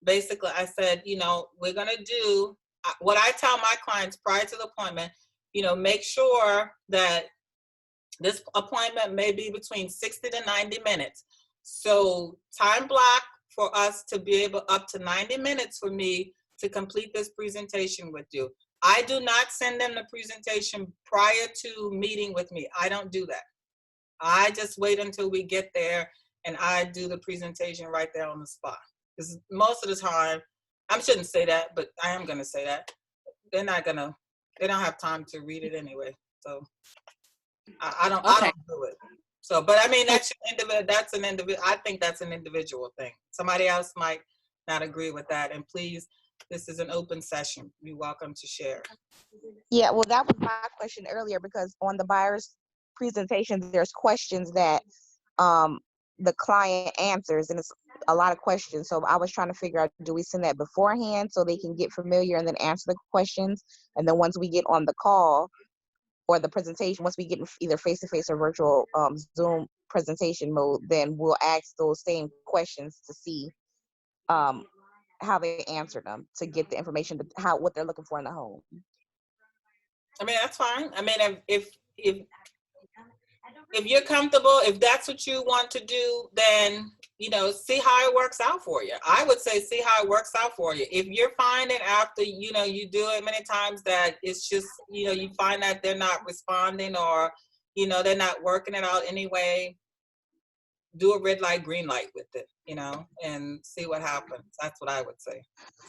basically I said, we're going to do what I tell my clients prior to the appointment, make sure that this appointment may be between 60 to 90 minutes. So time block for us to be able up to 90 minutes for me to complete this presentation with you. I do not send them the presentation prior to meeting with me. I don't do that. I just wait until we get there and I do the presentation right there on the spot. Because most of the time, I shouldn't say that, but I am gonna say that. They don't have time to read it anyway. So I don't do it. So, but I mean, that's an individual. I think that's an individual thing. Somebody else might not agree with that. And please, this is an open session. You're welcome to share. Yeah, well, that was my question earlier, because on the buyer's presentation, there's questions that the client answers, and it's a lot of questions. So I was trying to figure out, do we send that beforehand so they can get familiar and then answer the questions? And then once we get on the call or the presentation, once we get in either face-to-face or virtual Zoom presentation mode, then we'll ask those same questions to see how they answer them, to get the information, what they're looking for in the home. I mean, that's fine. I mean, if you're comfortable, if that's what you want to do, then, see how it works out for you. I would say see how it works out for you. If you're finding after, you do it many times that it's just, you find that they're not responding or, they're not working it out anyway, do a red light, green light with it, and see what happens. That's what I would say.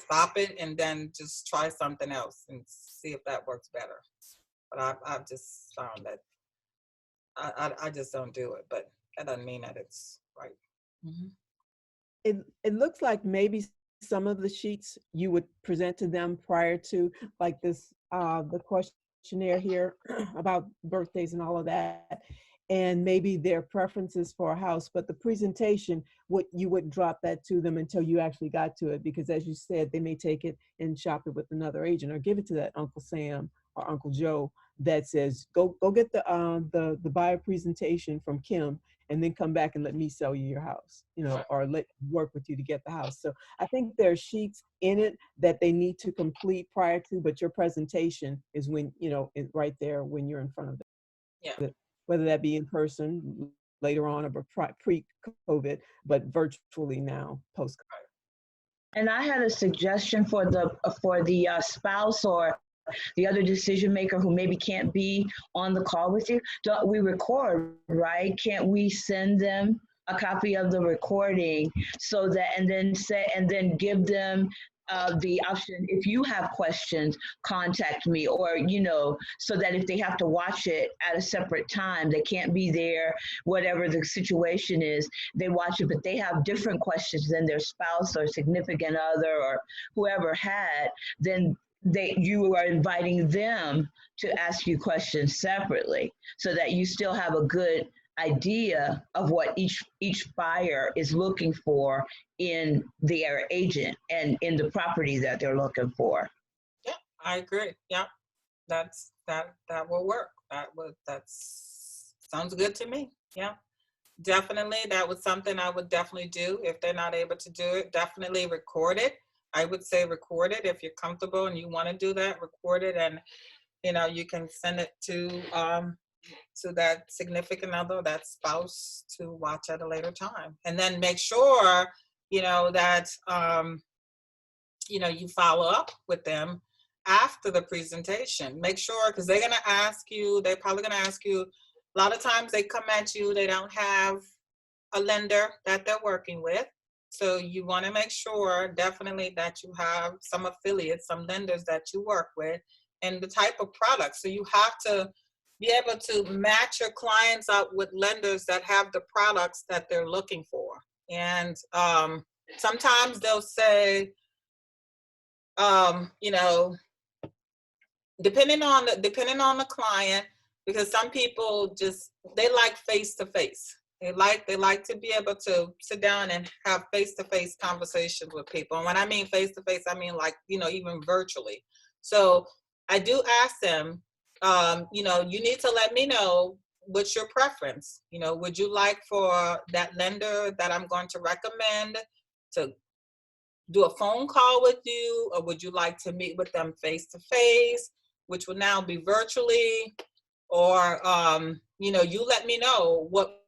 Stop it and then just try something else and see if that works better. But I've just found that I just don't do it, but that doesn't mean that it's right. Mm-hmm. It looks like maybe some of the sheets you would present to them prior to, like this, the questionnaire here about birthdays and all of that, and maybe their preferences for a house, but the presentation, you wouldn't drop that to them until you actually got to it, because as you said, they may take it and shop it with another agent or give it to that Uncle Sam or Uncle Joe that says, go get the buyer presentation from Kim and then come back and let me sell you your house, you know, or let work with you to get the house. So I think there are sheets in it that they need to complete prior to, but your presentation is when, you know, right there when you're in front of them. Yeah. Whether that be in person later on or pre-COVID, but virtually now post-COVID. And I had a suggestion for the spouse or the other decision maker who maybe can't be on the call with you. Don't we record, right? Can't we send them a copy of the recording so that, and then give them the option, if you have questions, contact me, or, you know, so that if they have to watch it at a separate time, they can't be there, whatever the situation is, they watch it, but they have different questions than their spouse or significant other or whoever had, then you are inviting them to ask you questions separately so that you still have a good idea of what each buyer is looking for in their agent and in the property that they're looking for. Yeah, I agree. Yeah, that will work. That sounds good to me. Yeah, definitely. That was something I would definitely do. If they're not able to do it, definitely record it. I would say record it if you're comfortable and you want to do that. Record it, and you know, you can send it to that significant other, that spouse, to watch at a later time. And then make sure, you know, that, you know, you follow up with them after the presentation. Make sure, because they're going to ask you, they're probably going to ask you, a lot of times they come at you, they don't have a lender that they're working with. So you want to make sure definitely that you have some affiliates, some lenders that you work with, and the type of product. So you have to be able to match your clients up with lenders that have the products that they're looking for. And sometimes they'll say, you know, depending on the client, because some people just, they like face-to-face. They like to be able to sit down and have face-to-face conversations with people. And when I mean face-to-face, I mean like, you know, even virtually. So I do ask them, you know, you need to let me know what's your preference. You know, would you like for that lender that I'm going to recommend to do a phone call with you, or would you like to meet with them face-to-face, which will now be virtually, or, you know, you let me know what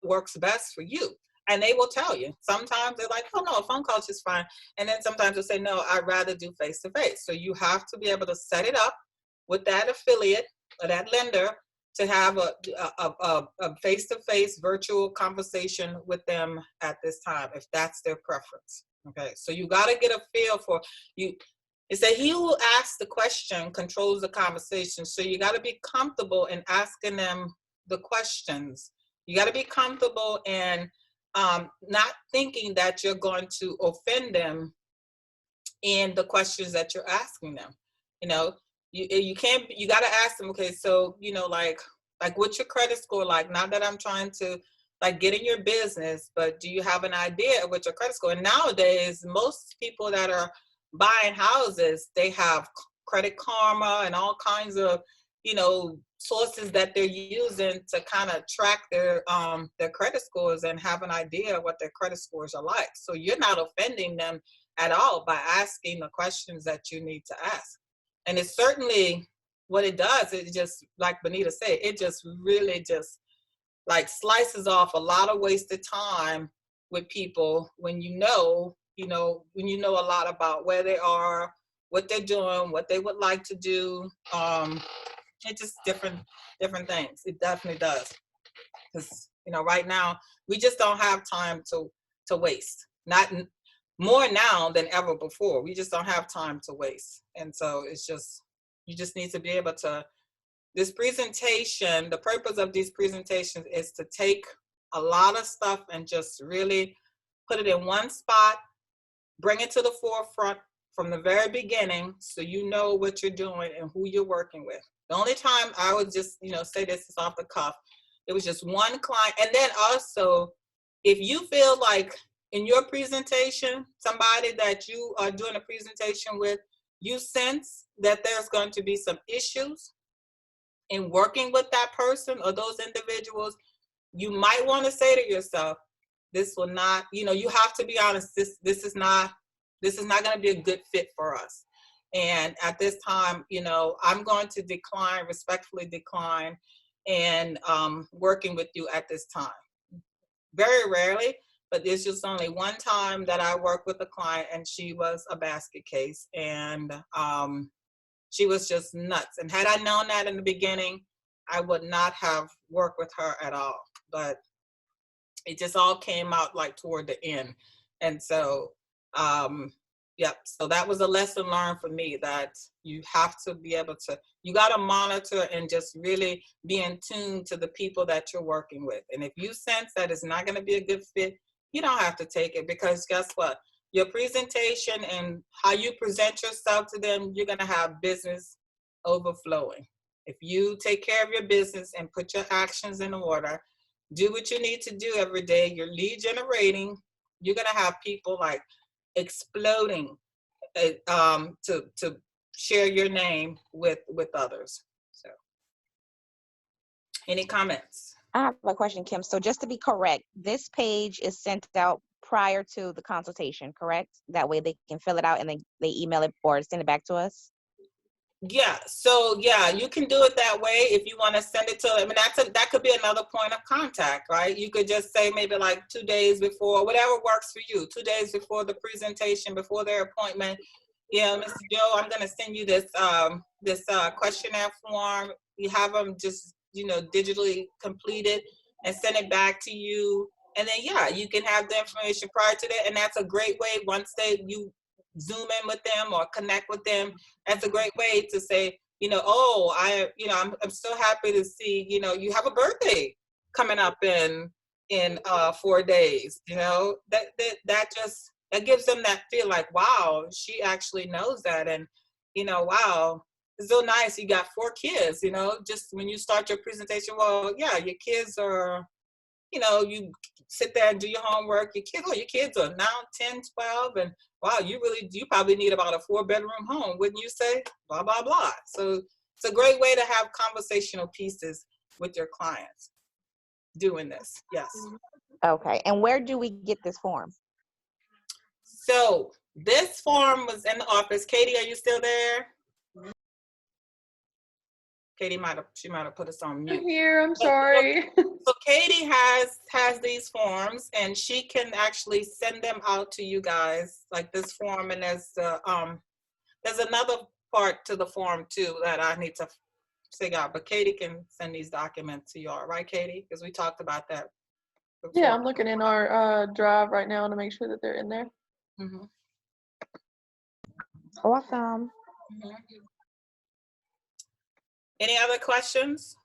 works best for you. And they will tell you. Sometimes they're like, oh no, a phone call is just fine. And then sometimes they'll say, no, I'd rather do face-to-face. So you have to be able to set it up with that affiliate or that lender to have a face-to-face virtual conversation with them at this time, if that's their preference. Okay, so you got to get a feel for you. It said he who asks the question controls the conversation. So you got to be comfortable in asking them the questions. You got to be comfortable in not thinking that you're going to offend them in the questions that you're asking them. You know, you got to ask them, okay, so, you know, like what's your credit score like? Not that I'm trying to like get in your business, but do you have an idea of what your credit score? And nowadays, most people that are buying houses, they have Credit Karma and all kinds of, you know, sources that they're using to kind of track their credit scores and have an idea of what their credit scores are like. So you're not offending them at all by asking the questions that you need to ask. And it's certainly what it does. It just, like Benita said, it just really just like slices off a lot of wasted time with people when you know a lot about where they are, what they're doing, what they would like to do. It's just different things. It definitely does. Because, you know, right now we just don't have time to waste. Not more now than ever before. We just don't have time to waste. And so it's just, you just need to be able to, this presentation, the purpose of these presentations is to take a lot of stuff and just really put it in one spot, bring it to the forefront from the very beginning so you know what you're doing and who you're working with. The only time I would just, you know, say this is off the cuff, it was just one client. And then also, if you feel like in your presentation, somebody that you are doing a presentation with, you sense that there's going to be some issues in working with that person or those individuals, you might want to say to yourself, this will not, you know, you have to be honest, this is not going to be a good fit for us. And at this time, you know, I'm going to respectfully decline and working with you at this time. Very rarely, but there's just only one time that I worked with a client, and she was a basket case, and she was just nuts. And had I known that in the beginning, I would not have worked with her at all. But it just all came out like toward the end. And so, yep, so that was a lesson learned for me, that you have to be able to, you got to monitor and just really be in tune to the people that you're working with. And if you sense that it's not going to be a good fit, you don't have to take it, because guess what? Your presentation and how you present yourself to them, you're going to have business overflowing. If you take care of your business and put your actions in order, do what you need to do every day, you're lead generating, you're going to have people like exploding to share your name with others. So, any comments? I have a question, Kim. So just to be correct, this page is sent out prior to the consultation, correct? That way they can fill it out and then they email it or send it back to us? Yeah, so yeah, you can do it that way if you want to send it to them. I mean, that could be another point of contact, right? You could just say maybe like 2 days before, whatever works for you, 2 days before the presentation, before their appointment. Yeah, Mr. Joe, I'm going to send you this questionnaire form. You have them just, you know, digitally completed and send it back to you. And then, yeah, you can have the information prior to that. And that's a great way, once you Zoom in with them or connect with them, that's a great way to say, you know, oh, I'm so happy to see, you know, you have a birthday coming up in 4 days. You know, that gives them that feel like, wow, she actually knows that. And, you know, wow, it's so nice. You got 4 kids, you know, just when you start your presentation, well, yeah, your kids are, you know, you sit there and do your homework. Your kids are now 10, 12, and wow, you probably need about a 4-bedroom home, wouldn't you say? Blah, blah, blah. So it's a great way to have conversational pieces with your clients doing this. Yes. Okay. And where do we get this form? So this form was in the office. Katie, are you still there? Katie might have put us on mute. I'm here. I'm sorry. So Katie has these forms, and she can actually send them out to you guys, like this form. And there's another part to the form too that I need to figure out. But Katie can send these documents to you all, right, Katie? Because we talked about that before. Yeah, I'm looking in our drive right now to make sure that they're in there. Mm-hmm. Awesome. Mm-hmm. Any other questions?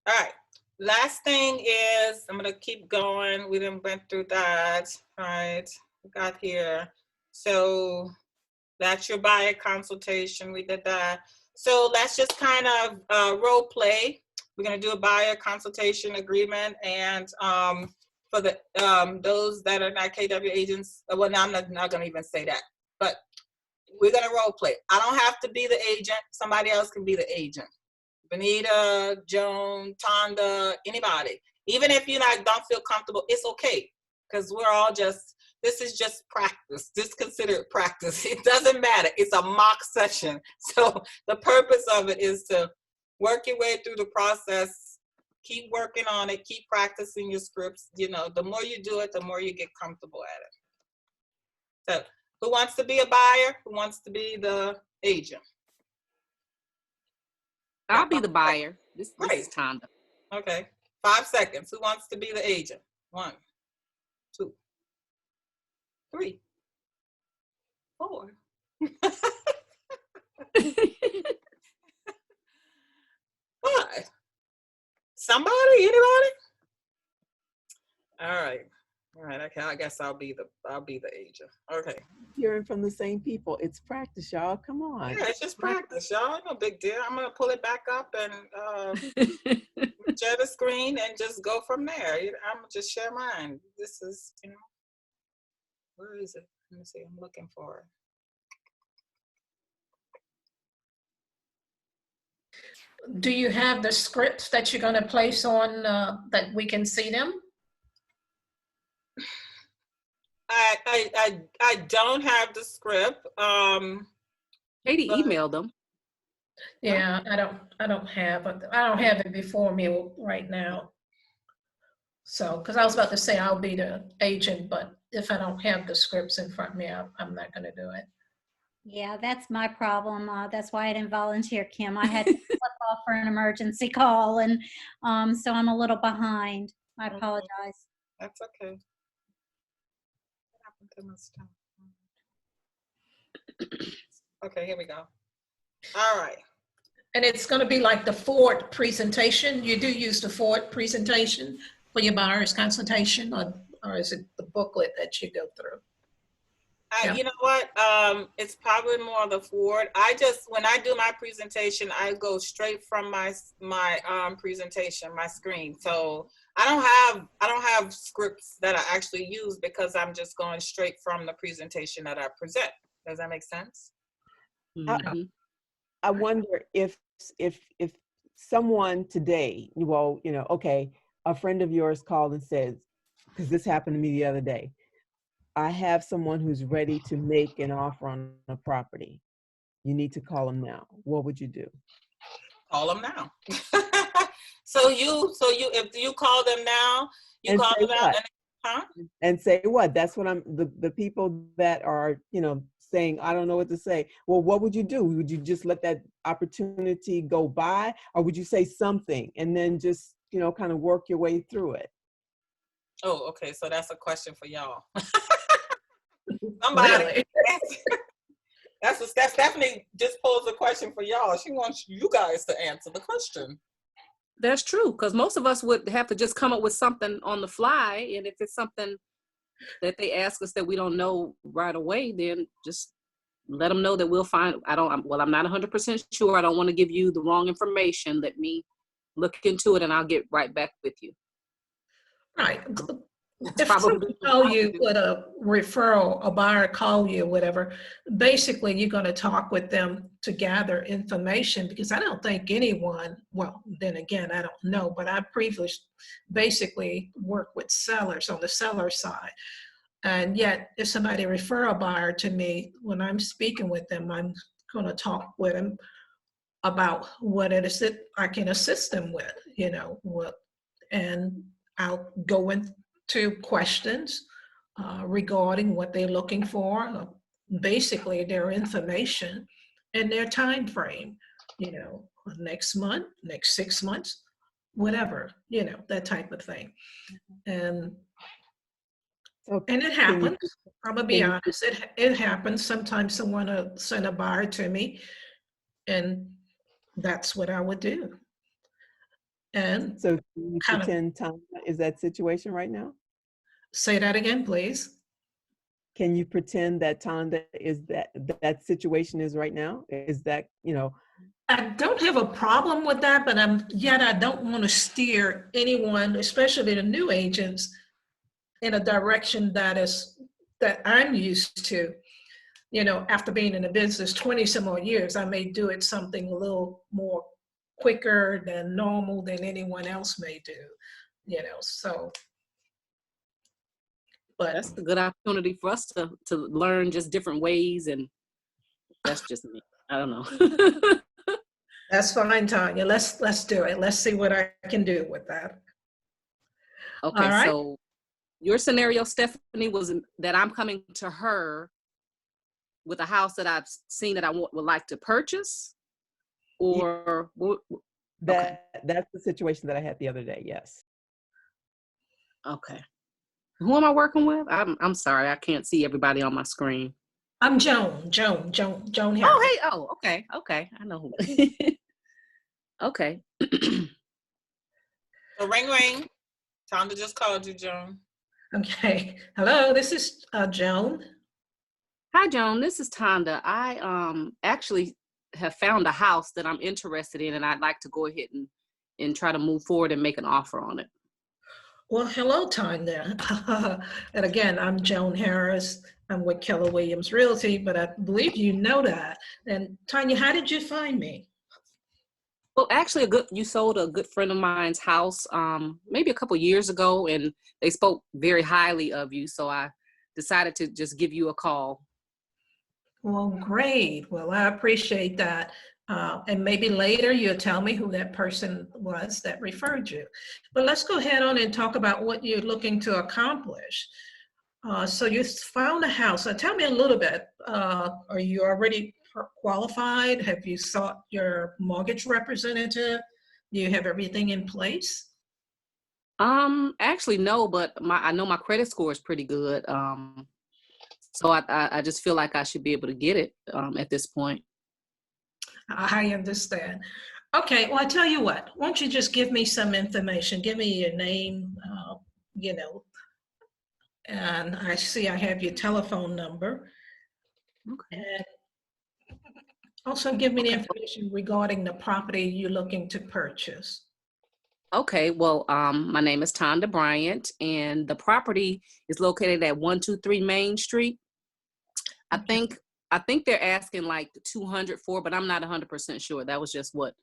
All right. Last thing is, I'm going to keep going. We didn't went through that. All right. We got here. So that's your buyer consultation. We did that. So let's just kind of role play. We're going to do a buyer consultation agreement. And for the those that are not KW agents, well, now I'm not going to even say that. But we're going to role play. I don't have to be the agent. Somebody else can be the agent. Benita, Joan, Tonda, anybody. Even if you don't feel comfortable, it's okay. Because we're all this is just practice. Just consider it practice. It doesn't matter. It's a mock session. So the purpose of it is to work your way through the process. Keep working on it. Keep practicing your scripts. You know, the more you do it, the more you get comfortable at it. So who wants to be a buyer? Who wants to be the agent? I'll be the buyer. This is Tonda. Okay. 5 seconds. Who wants to be the agent? 1, 2, 3, 4. What? Somebody? Anybody? All right. All right. Okay. I guess I'll be the agent. Okay. Hearing from the same people. It's practice, y'all. Come on. Yeah, it's just practice, y'all. No big deal. I'm gonna pull it back up and share the screen and just go from there. I'm gonna just share mine. This is, you know, where is it? Let me see. I'm looking for it. Do you have the scripts that you're going to place on that we can see them? I don't have the script. Katie but- emailed them. Yeah, I don't have it before me right now. So, because I was about to say I'll be the agent, but if I don't have the scripts in front of me, I'm not going to do it. Yeah, that's my problem. That's why I didn't volunteer, Kim. I had to flip off for an emergency call, and so I'm a little behind. I apologize. That's okay. What happened to my stuff? Okay, here we go. All right. And it's going to be like the Ford presentation. You do use the Ford presentation for your buyer's consultation, or is it the booklet that you go through? Yeah. You know what? It's probably more the Ford. When I do my presentation, I go straight from my presentation, my screen. So I don't have scripts that I actually use because I'm just going straight from the presentation that I present. Does that make sense? Mm-hmm. I wonder if someone today, well, okay, a friend of yours called and says, because this happened to me the other day, I have someone who's ready to make an offer on a property. You need to call them now. What would you do? Call them now. So if you call them now, you And call say them out, what? huh? And say what? That's what the people that are, saying, I don't know what to say. Well, what would you do? Would you just let that opportunity go by? Or would you say something and then just, kind of work your way through it? Oh, okay. So that's a question for y'all. Somebody. Really? That's Stephanie just posed a question for y'all. She wants you guys to answer the question. That's true, because most of us would have to just come up with something on the fly, and if it's something that they ask us that we don't know right away, then just let them know that we'll find. I'm not 100% sure. I don't want to give you the wrong information. Let me look into it, and I'll get right back with you. Right. If someone call you with a referral, a buyer call you, whatever, basically you're going to talk with them to gather information, because I don't think anyone, well, then again, I don't know, but I previously basically work with sellers on the seller side. And yet if somebody refer a buyer to me, when I'm speaking with them, I'm going to talk with them about what it is that I can assist them with, and I'll go into questions regarding what they're looking for, basically their information and their time frame, next month, next 6 months, whatever, that type of thing. And it happens. I'm gonna be honest, it happens. Sometimes someone will send a buyer to me, and that's what I would do. And so can you pretend Tanya is that situation right now? Say that again, please. Can you pretend that Tanya is that situation is right now? Is that, I don't have a problem with that, but I don't want to steer anyone, especially the new agents, in a direction that I'm used to. After being in the business 20 some more years, I may do it something a little more quicker than normal than anyone else may do, so. But that's a good opportunity for us to learn just different ways, and that's just me. I don't know. That's fine, Tanya. Let's do it. Let's see what I can do with that. Okay, right. So your scenario, Stephanie, was that I'm coming to her with a house that I've seen that I would like to purchase, or that's the situation that I had the other day. Yes. Okay. Who am I working with? I'm sorry, I can't see everybody on my screen. I'm Joan Harris. Oh, hey. Oh, okay. I know who. Okay. So ring. Tonda just called you, Joan. Okay. Hello, this is Joan. Hi, Joan. This is Tonda. I actually have found a house that I'm interested in, and I'd like to go ahead and try to move forward and make an offer on it. Well, hello, Tanya. And again, I'm Joan Harris. I'm with Keller Williams Realty, but I believe you know that. And Tanya, how did you find me? Well, actually, you sold a good friend of mine's house maybe a couple years ago, and they spoke very highly of you. So I decided to just give you a call. Well, great. Well, I appreciate that. And maybe later you'll tell me who that person was that referred you. But let's go ahead on and talk about what you're looking to accomplish. So you found a house. Tell me a little bit. Are you already qualified? Have you sought your mortgage representative? Do you have everything in place? Actually, no, but I know my credit score is pretty good. So I just feel like I should be able to get it at this point. I understand. Okay, well, I tell you what, why don't you just give me some information? Give me your name, you know, and I see I have your telephone number. Okay. And also give me the information regarding the property you're looking to purchase. Okay, well, my name is Tonda Bryant, and the property is located at 123 Main Street. I think they're asking like 200 for, but I'm not 100% sure. That was just what,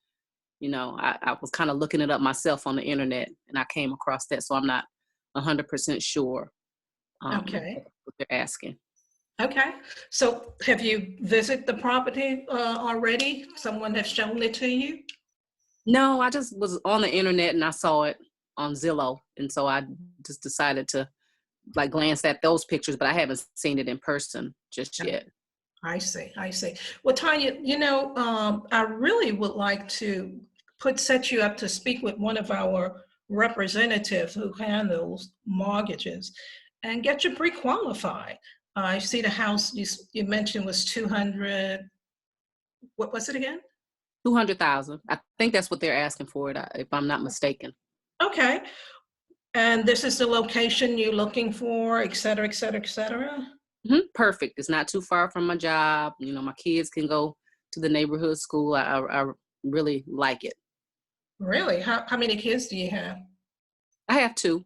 I was kind of looking it up myself on the internet, and I came across that, so I'm not 100% sure. Okay. What they're asking. Okay. So have you visited the property already? Someone has shown it to you? No, I just was on the internet and I saw it on Zillow, and so I just decided to like glance at those pictures, but I haven't seen it in person just yet. I see. Well, Tanya, I really would like to set you up to speak with one of our representatives who handles mortgages and get you pre-qualified. I see the house you mentioned was 200. What was it again? 200,000. I think that's what they're asking for it, if I'm not mistaken. Okay. And this is the location you're looking for, et cetera, et cetera, et cetera? Perfect. It's not too far from my job. My kids can go to the neighborhood school. I really like it. Really? How many kids do you have? I have 2.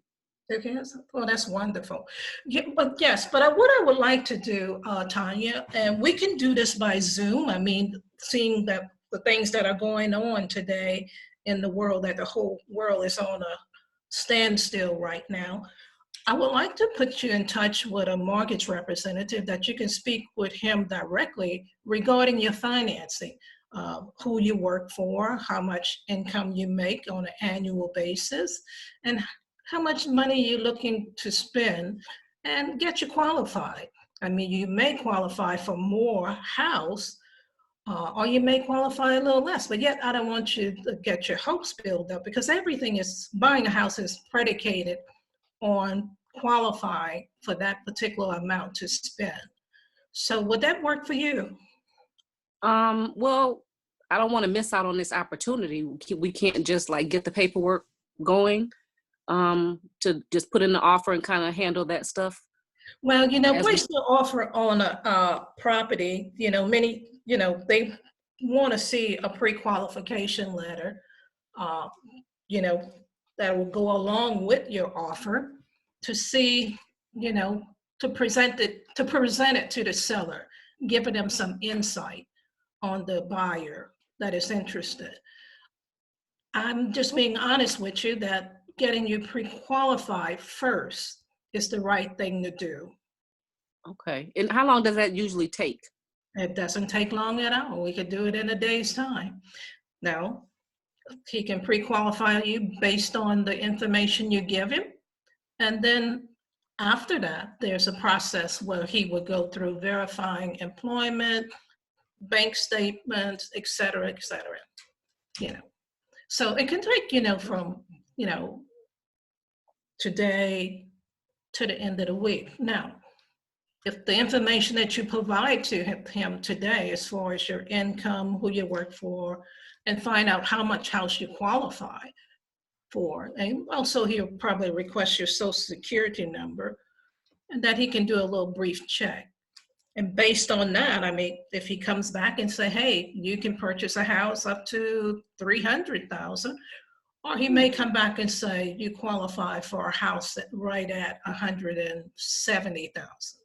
2 kids? Well, that's wonderful. Yeah, but what I would like to do, Tanya, and we can do this by Zoom. I mean, seeing that the things that are going on today in the world, that the whole world is on a standstill right now. I would like to put you in touch with a mortgage representative that you can speak with him directly regarding your financing, who you work for, how much income you make on an annual basis, and how much money you're looking to spend, and get you qualified. I mean, you may qualify for more house, or you may qualify a little less, but yet I don't want you to get your hopes built up, because buying a house is predicated on qualifying for that particular amount to spend. So would that work for you? Well, I don't want to miss out on this opportunity. We can't just like get the paperwork going to just put in the offer and kind of handle that stuff. Well, place the offer on a property, many, they want to see a pre-qualification letter, that will go along with your offer to see, to present it to the seller, giving them some insight on the buyer that is interested. I'm just being honest with you that getting you pre-qualified first is the right thing to do. Okay. And how long does that usually take? It doesn't take long at all. We could do it in a day's time. Now, he can pre-qualify you based on the information you give him. And then after that, there's a process where he would go through verifying employment, bank statements, et cetera, et cetera. So it can take, from, today to the end of the week. Now, if the information that you provide to him today, as far as your income, who you work for, and find out how much house you qualify for, and also he'll probably request your social security number, and that he can do a little brief check. And based on that, I mean, if he comes back and say, hey, you can purchase a house up to 300,000, or he may come back and say you qualify for a house right at 170,000.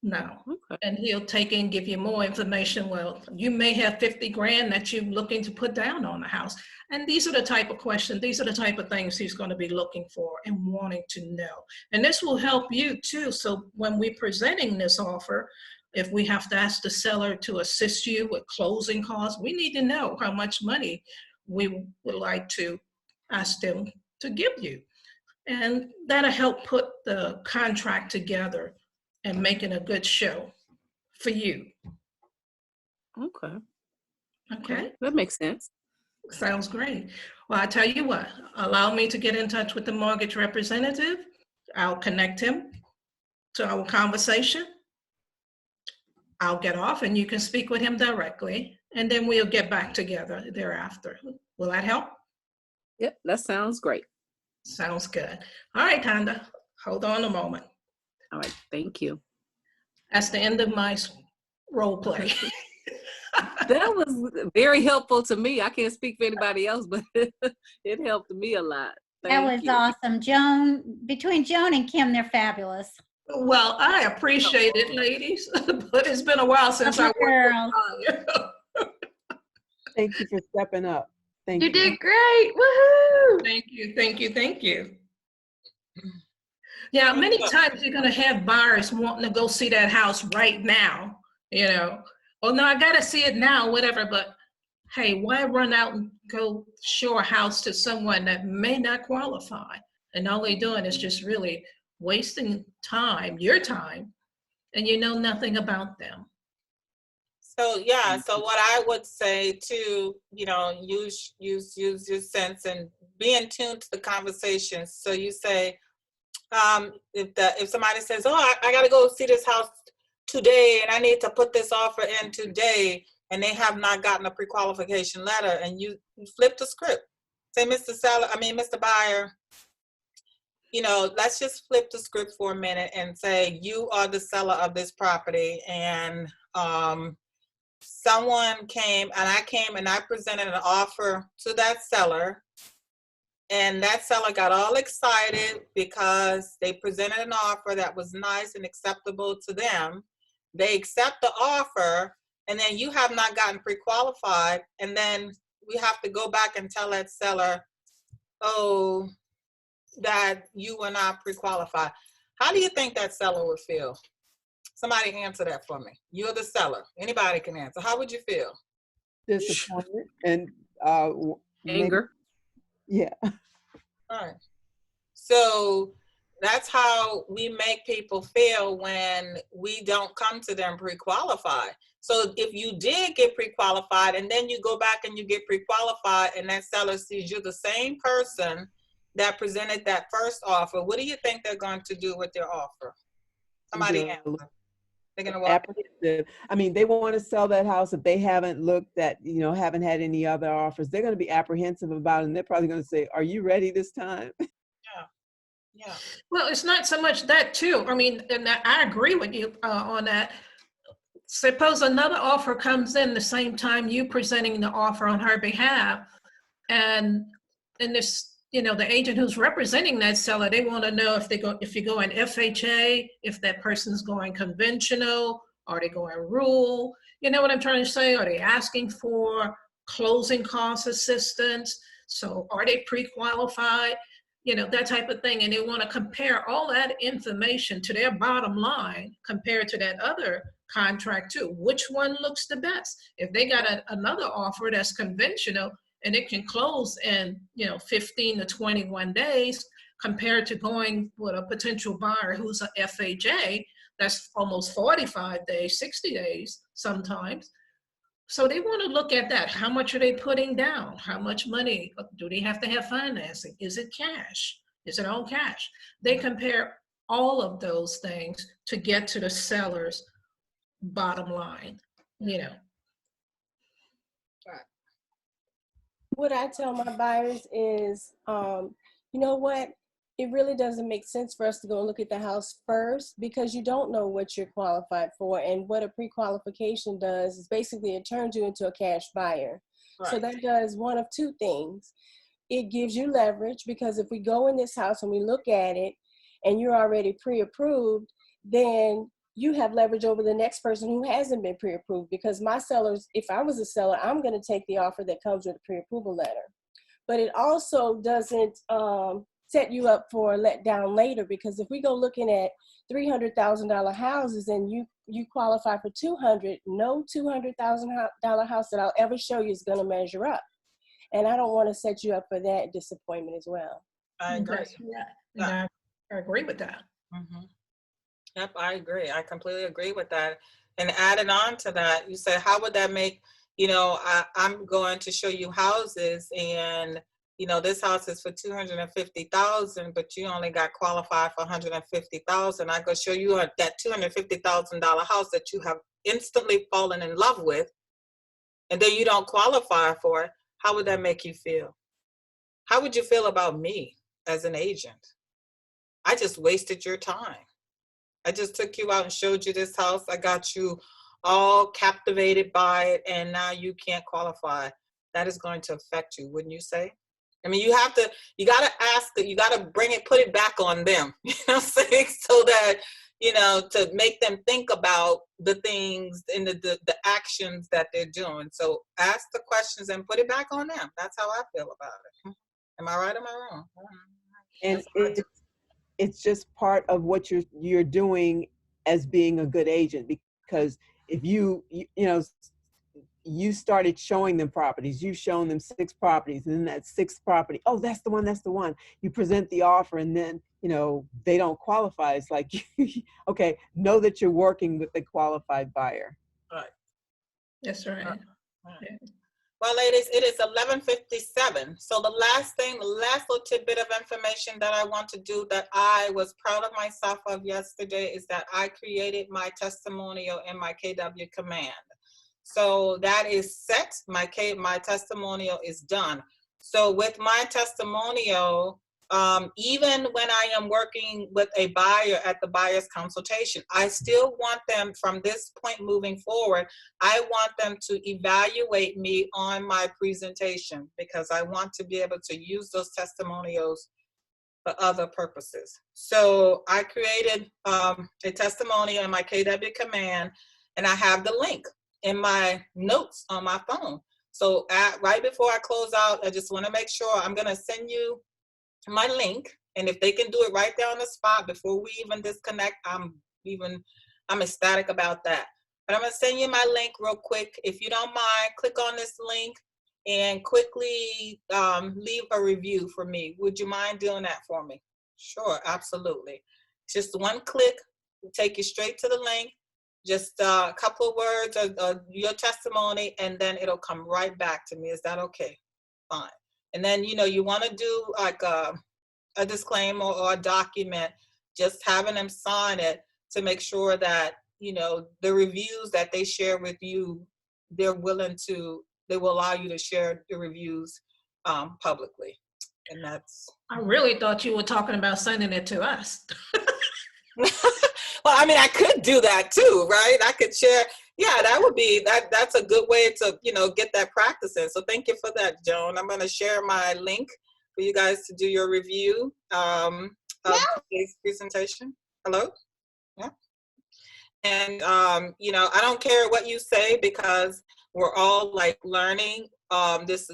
No. Okay. And he'll take and give you more information. Well, you may have 50 grand that you're looking to put down on the house. And these are the type of questions, these are the type of things he's going to be looking for and wanting to know. And this will help you too. So when we're presenting this offer, if we have to ask the seller to assist you with closing costs, we need to know how much money we would like to ask them to give you. And that'll help put the contract together and making a good show for you. Okay. Okay, That makes sense. sounds great. Well, I tell you what, allow me to get in touch with the mortgage representative. I'll connect him to our conversation. I'll get off and you can speak with him directly, and then we'll get back together thereafter. Will that help? Yep, that sounds great. Sounds good. All right, Conda, hold on a moment. All right, thank you. That's the end of my role play. That was very helpful to me. I can't speak for anybody else, but it helped me a lot. That was awesome. Joan, between Joan and Kim, they're fabulous. Well, I appreciate it, ladies, but it's been a while since I worked with you. Thank you for stepping up. Thank you. You did great. Woohoo! Thank you, thank you, thank you. Yeah, many times you're gonna have buyers wanting to go see that house right now, you know. Oh no, I gotta see it now, whatever, but hey, why run out and go show a house to someone that may not qualify? And all they're doing is just really wasting time, your time, and you know nothing about them. So yeah, so what I would say too, you know, use your sense and be in tune to the conversation. So you say, if somebody says, oh, I gotta go see this house today and I need to put this offer in today, and they have not gotten a pre-qualification letter, and you flip the script. Say, Mr. Buyer, you know, let's just flip the script for a minute and say, you are the seller of this property, and someone came and I presented an offer to that seller, and that seller got all excited because they presented an offer that was nice and acceptable to them. They accept the offer, and then you have not gotten pre-qualified, and then we have to go back and tell that seller, oh, that you were not pre-qualified. How do you think that seller would feel? Somebody answer that for me. You're the seller. Anybody can answer. How would you feel? Disappointed and anger. Yeah. All right. So that's how we make people feel when we don't come to them pre-qualified. So if you did get pre-qualified and then you go back and you get pre-qualified and that seller sees you're the same person that presented that first offer, what do you think they're going to do with their offer? Somebody answer. They're going to what? Apprehensive. I mean, they want to sell that house. If they haven't looked at, you know, haven't had any other offers, they're going to be apprehensive about it. And they're probably going to say, are you ready this time? Yeah. Well, it's not so much that too. I mean, and I agree with you on that. Suppose another offer comes in the same time you presenting the offer on her behalf, and this, you know, the agent who's representing that seller, they want to know if you go in FHA, if that person's going conventional, are they going rural? You know what I'm trying to say? Are they asking for closing cost assistance? So are they pre-qualified? You know, that type of thing. And they want to compare all that information to their bottom line compared to that other contract too. Which one looks the best? If they got another offer that's conventional and it can close in, you know, 15 to 21 days compared to going with a potential buyer who's a FHA, that's almost 45 days, 60 days sometimes. So they want to look at that. How much are they putting down? How much money? Do they have to have financing? Is it cash? Is it all cash? They compare all of those things to get to the seller's bottom line, you know. What I tell my buyers is, you know what? It really doesn't make sense for us to go look at the house first, because you don't know what you're qualified for. And what a pre-qualification does is basically it turns you into a cash buyer. Right. So that does one of two things. It gives you leverage, because if we go in this house and we look at it and you're already pre-approved, then you have leverage over the next person who hasn't been pre-approved, because my sellers, if I was a seller, I'm going to take the offer that comes with a pre-approval letter. But it also doesn't set you up for a letdown later, because if we go looking at $300,000 houses and you qualify for 200, no $200,000 house that I'll ever show you is going to measure up. And I don't want to set you up for that disappointment as well. I agree. That's right. And I agree with that. Mm-hmm. Yep, I agree. I completely agree with that. And adding on to that, you said, how would that make, I'm going to show you houses, and, this house is for $250,000, but you only got qualified for $150,000. I go show you that $250,000 house that you have instantly fallen in love with, and then you don't qualify for it. How would that make you feel? How would you feel about me as an agent? I just wasted your time. I just took you out and showed you this house. I got you all captivated by it, and now you can't qualify. That is going to affect you, wouldn't you say? I mean, you got to ask, you got to put it back on them, you know what I'm saying? So that, to make them think about the things and the actions that they're doing. So ask the questions and put it back on them. That's how I feel about it. Am I right or am I wrong? And it's just part of what you're doing as being a good agent, because if you started showing them properties, you've shown them 6 properties, and then that 6th property, oh, that's the one. You present the offer, and then, they don't qualify. It's like, okay, know that you're working with a qualified buyer. Right. That's right. Yeah. Well, ladies, it is 11:57. So the last little tidbit of information that I want to do that I was proud of myself of yesterday is that I created my testimonial in my KW command. So that is set. My testimonial is done. So with my testimonial, even when I am working with a buyer at the buyer's consultation, I still want them, from this point moving forward, I want them to evaluate me on my presentation, because I want to be able to use those testimonials for other purposes. So I created a testimonial in my KW command, and I have the link in my notes on my phone. So right before I close out, I just want to make sure I'm going to send you my link, and if they can do it right there on the spot before we even disconnect, I'm ecstatic about that. But I'm going to send you my link real quick. If you don't mind, click on this link and quickly leave a review for me. Would you mind doing that for me? Sure, absolutely. Just one click will take you straight to the link. Just a couple of words of your testimony, and then it'll come right back to me. Is that okay? Fine. And then, you want to do like a disclaimer or a document, just having them sign it to make sure that, the reviews that they share with you, they will allow you to share the reviews publicly. And that's. I really thought you were talking about sending it to us. Well, I mean, I could do that too, right? I could share. Yeah, that would be, that's a good way to, get that practice in. So thank you for that, Joan. I'm going to share my link for you guys to do your review of today's presentation. Hello? Yeah. And, I don't care what you say, because we're all like learning.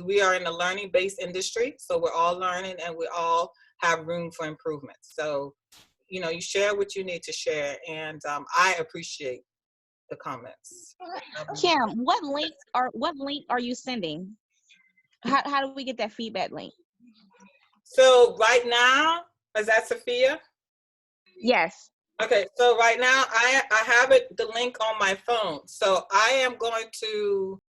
We are in a learning-based industry, so we're all learning, and we all have room for improvement. So, you share what you need to share, and I appreciate the comments. Kim, what link are you sending? How do we get that feedback link? So right now, is that Sophia? Yes. Okay, so right now I have the link on my phone. So I am going to